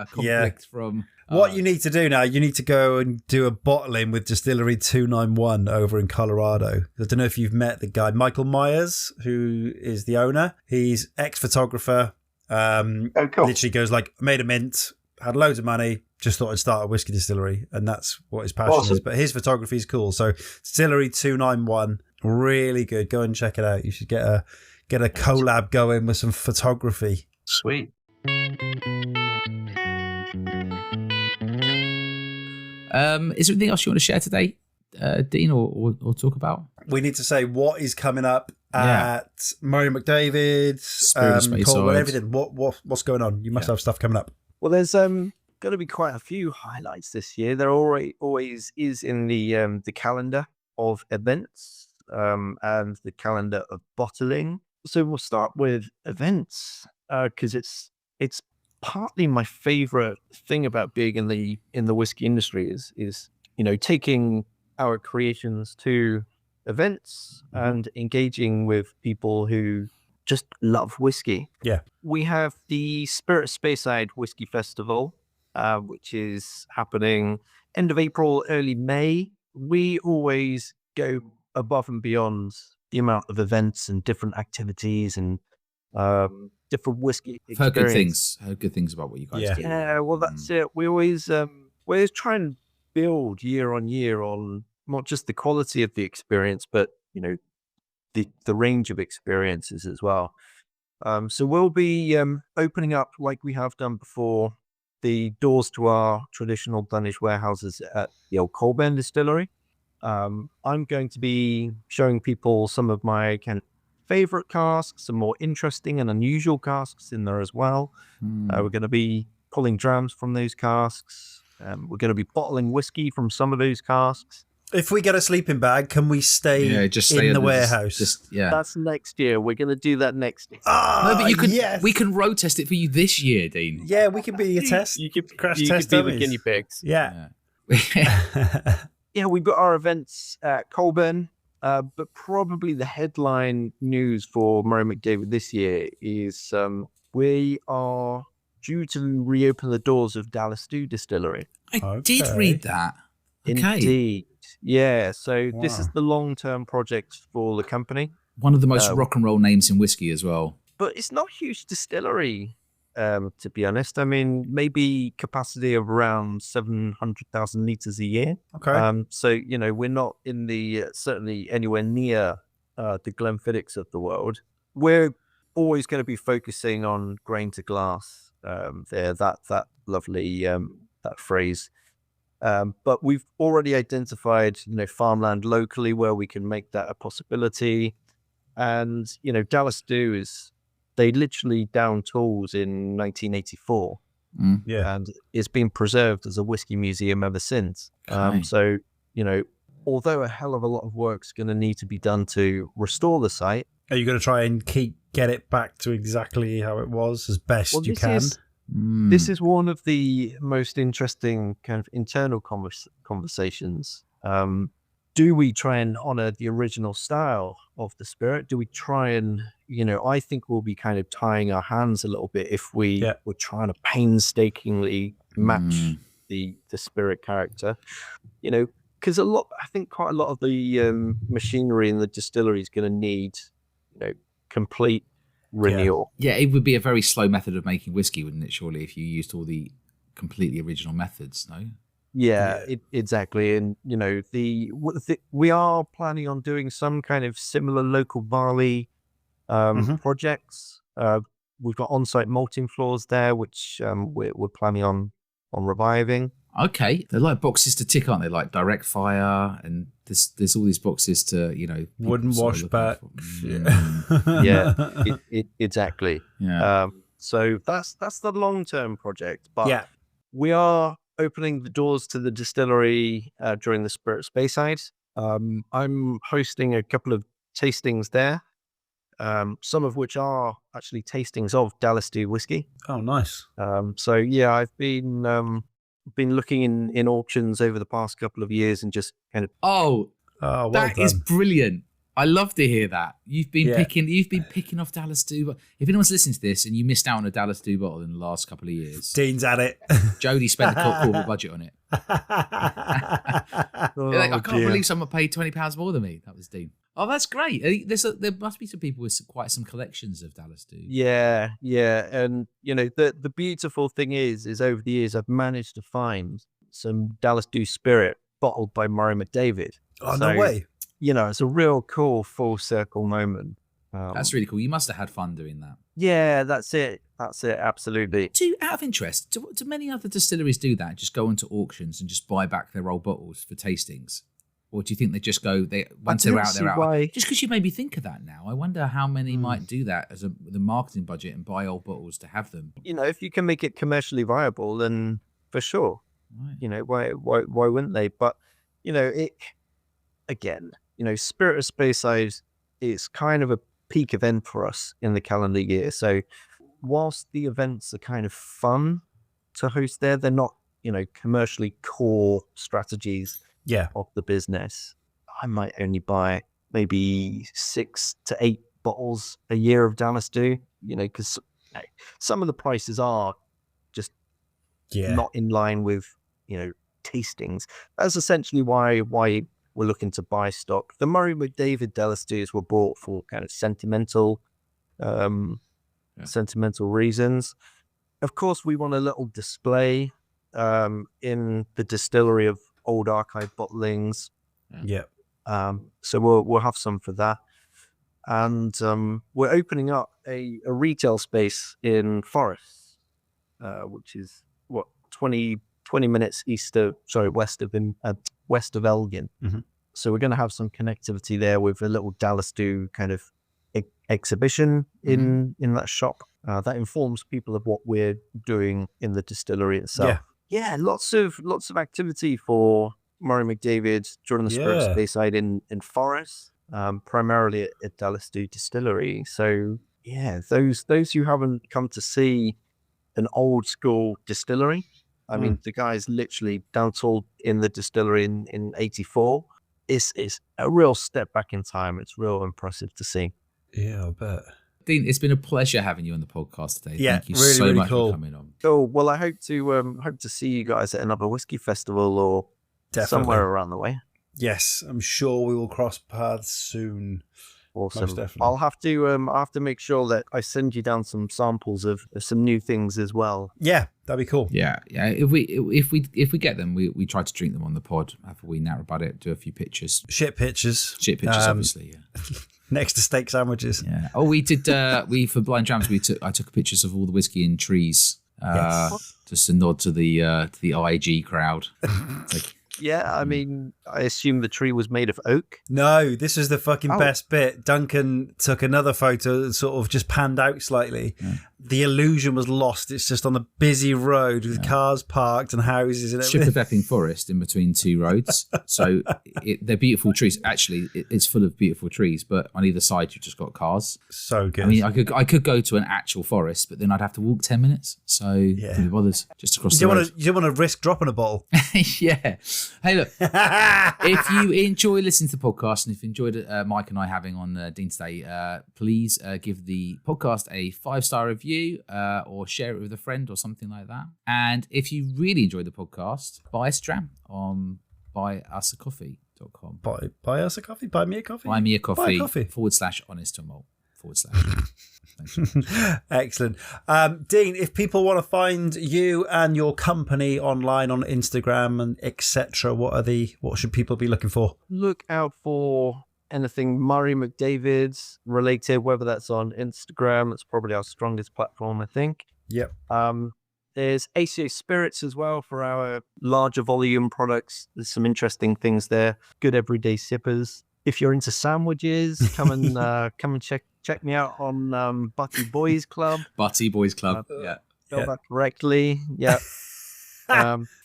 conflict from. What you need to do now, you need to go and do a bottling with Distillery 291 over in Colorado. I don't know if you've met the guy, Michael Myers, who is the owner. He's ex-photographer. Cool. Literally goes like, made a mint, had loads of money, just thought I'd start a whiskey distillery. And that's what his passion is. But his photography is cool. So Distillery 291, really good. Go and check it out. You should get a collab going with some photography. Sweet. Is there anything else you want to share today, Dean, or talk about? We need to say what is coming up at Murray McDavid, Colwell, everything. What's going on? You must have stuff coming up. Well, there's going to be quite a few highlights this year. There always is in the calendar of events and the calendar of bottling. So we'll start with events because it's partly my favorite thing about being in the whiskey industry is taking our creations to events and engaging with people who just love whiskey. Yeah. We have the Spirit Speyside Whiskey Festival which is happening end of April, early May. We always go above and beyond the amount of events and different activities and different whiskey experience. Heard good things about what you guys do. Yeah, well, that's it. We always try and build year on year on not just the quality of the experience, but the range of experiences as well. So we'll be opening up, like we have done before, the doors to our traditional Dunnish warehouses at the old Colburn distillery. I'm going to be showing people some of my kind of favorite casks, some more interesting and unusual casks in there as well. We're going to be pulling drams from those casks. We're going to be bottling whiskey from some of those casks. If we get a sleeping bag, can we stay in the warehouse? That's next year. We're going to do that next year. No, but we can road test it for you this year, Dean. Yeah, we can be your test. You could crash you test could be dummies. the guinea pigs. Yeah. Yeah, we've got our events at Colburn, but probably the headline news for Murray McDavid this year is we are due to reopen the doors of Dallas Stew Distillery. I did read that. Okay. Indeed. Yeah, so this is the long-term project for the company. One of the most rock and roll names in whiskey as well. But it's not a huge distillery, to be honest. I mean, maybe capacity of around 700,000 litres a year. Okay. So, we're not in the, certainly anywhere near the Glenfiddichs of the world. We're always going to be focusing on grain to glass there, that lovely, that phrase. But we've already identified, farmland locally where we can make that a possibility. And, Dallas Stew they literally downed tools in 1984. Yeah. And it's been preserved as a whiskey museum ever since. Okay. So, although a hell of a lot of work's going to need to be done to restore the site. Are you going to try and get it back to exactly how it was as best you can? This is one of the most interesting kind of internal conversations. Do we try and honor the original style of the spirit? Do we try and, I think we'll be kind of tying our hands a little bit if we were trying to painstakingly match the spirit character, because I think quite a lot of the machinery in the distillery is going to need, complete renewal. Yeah, it would be a very slow method of making whiskey, wouldn't it, surely, if you used all the completely original methods, no? Yeah. Exactly. And, we are planning on doing some kind of similar local barley projects. We've got on-site malting floors there, which we're planning on reviving. Okay. They're like boxes to tick, aren't they? Like direct fire, and there's all these boxes to, wooden wash back. Yeah, exactly. Yeah. So that's the long-term project. But we are opening the doors to the distillery during the Spirit Speyside. I'm hosting a couple of tastings there, some of which are actually tastings of Dallas Stew whiskey. Oh, nice. So yeah, I've been looking in auctions over the past couple of years and just kind of well that is brilliant. I love to hear that. You've been picking off Dallas Stew. But if anyone's listening to this and you missed out on a Dallas Stew bottle in the last couple of years, Dean's at it. Jode spent a corporate budget on it. I can't believe someone paid £20 more than me. That was Dean. Oh, that's great. There must be some people with quite some collections of Dallas Stew. Yeah. And, the beautiful thing is over the years, I've managed to find some Dallas Stew Spirit bottled by Murray McDavid. Oh, no way. It's a real cool full circle moment. That's really cool. You must have had fun doing that. Yeah, that's it. Absolutely. Out of interest, do many other distilleries do that? Just go into auctions and just buy back their old bottles for tastings? Or do you think they just go, once they're out, they're out? Why. Just because you made me think of that now. I wonder how many might do that as the marketing budget and buy old bottles to have them. If you can make it commercially viable, then for sure. Right. Why wouldn't they? But, again, Spirit of Speyside is kind of a peak event for us in the calendar year. So whilst the events are kind of fun to host there, they're not, commercially core strategies of the business. I might only buy maybe 6 to 8 bottles a year of Dallas Stew, because some of the prices are just not in line with, tastings. That's essentially why we're looking to buy stock. The Murray McDavid Delasters were bought for kind of sentimental reasons. Of course, we want a little display in the distillery of old archive bottlings. Yeah. So we'll have some for that. And we're opening up a retail space in Forest, which is 20 minutes west of Elgin. Mm-hmm. So we're going to have some connectivity there with a little Dalastu kind of exhibition in that shop that informs people of what we're doing in the distillery itself. Yeah, lots of activity for Murray McDavid during the Spirit Speyside in Forest, primarily at Dalastu Distillery. So yeah, those who haven't come to see an old school distillery, I mean, the guy's literally down-tooled in the distillery in 84. It's a real step back in time. It's real impressive to see. Yeah, I bet. Dean, it's been a pleasure having you on the podcast today. Yeah, Thank you really, so really much cool. for coming on. Cool. Well, I hope to see you guys at another whiskey festival or somewhere around the way. Yes, I'm sure we will cross paths soon. Awesome. Most definitely. I'll have to make sure that I send you down some samples of some new things as well. Yeah, that'd be cool. Yeah. If we get them, we try to drink them on the pod. Have a wee natter about it. Do a few pictures. Shit pictures. Obviously. Yeah. Next to steak sandwiches. Yeah. Oh, we did. For Blind Drams, I took pictures of all the whiskey in trees. Just a nod to the IG crowd. Yeah, I mean, I assume the tree was made of oak. No, this is the fucking best bit. Duncan took another photo, sort of just panned out slightly. Yeah. The illusion was lost. It's just on a busy road with cars parked and houses and everything. Strip of Epping Forest in between two roads. So they're beautiful trees. Actually, it's full of beautiful trees, but on either side you've just got cars. So good. I mean, I could go to an actual forest, but then I'd have to walk 10 minutes. So who bothers? Just across the road. You don't want to risk dropping a bottle. Yeah. Hey, look, if you enjoy listening to the podcast and if you enjoyed Mike and I having on Dean today, please give the podcast a 5-star review or share it with a friend or something like that. And if you really enjoy the podcast, buy us a dram on buyusacoffee.com. Buy us a coffee? Buy me a coffee? Buy me a coffee. /honest to malt. Excellent. Dean, if people want to find you and your company online on Instagram and etc., what should people be looking for? Look out for anything Murray McDavid related, whether that's on Instagram. That's probably our strongest platform, I think. Yep. There's ACEO Spirits as well for our larger volume products. There's some interesting things there. Good everyday sippers. If you're into sandwiches, come and check me out on Butty Boys Club. Butty Boys Club. Spell that correctly. Yeah.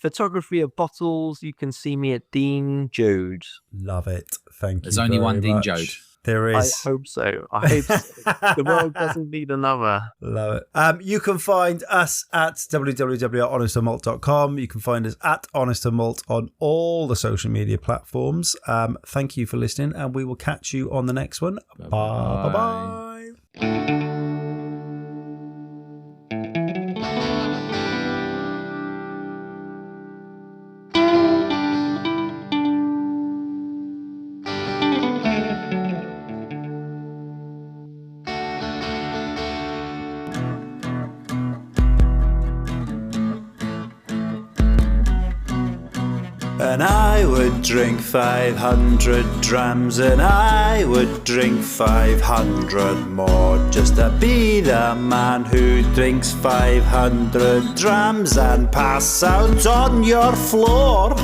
Photography of bottles. You can see me at Dean Jode. Love it. Thank you. There's only one Dean much. Jode. There is. I hope so. The world doesn't need another. Love it. You can find us at www.honestandmalt.com. You can find us at Honest and Malt on all the social media platforms. Thank you for listening, and we will catch you on the next one. Bye. Bye. And I would drink 500 drams, and I would drink 500 more, just to be the man who drinks 500 drams and pass out on your floor.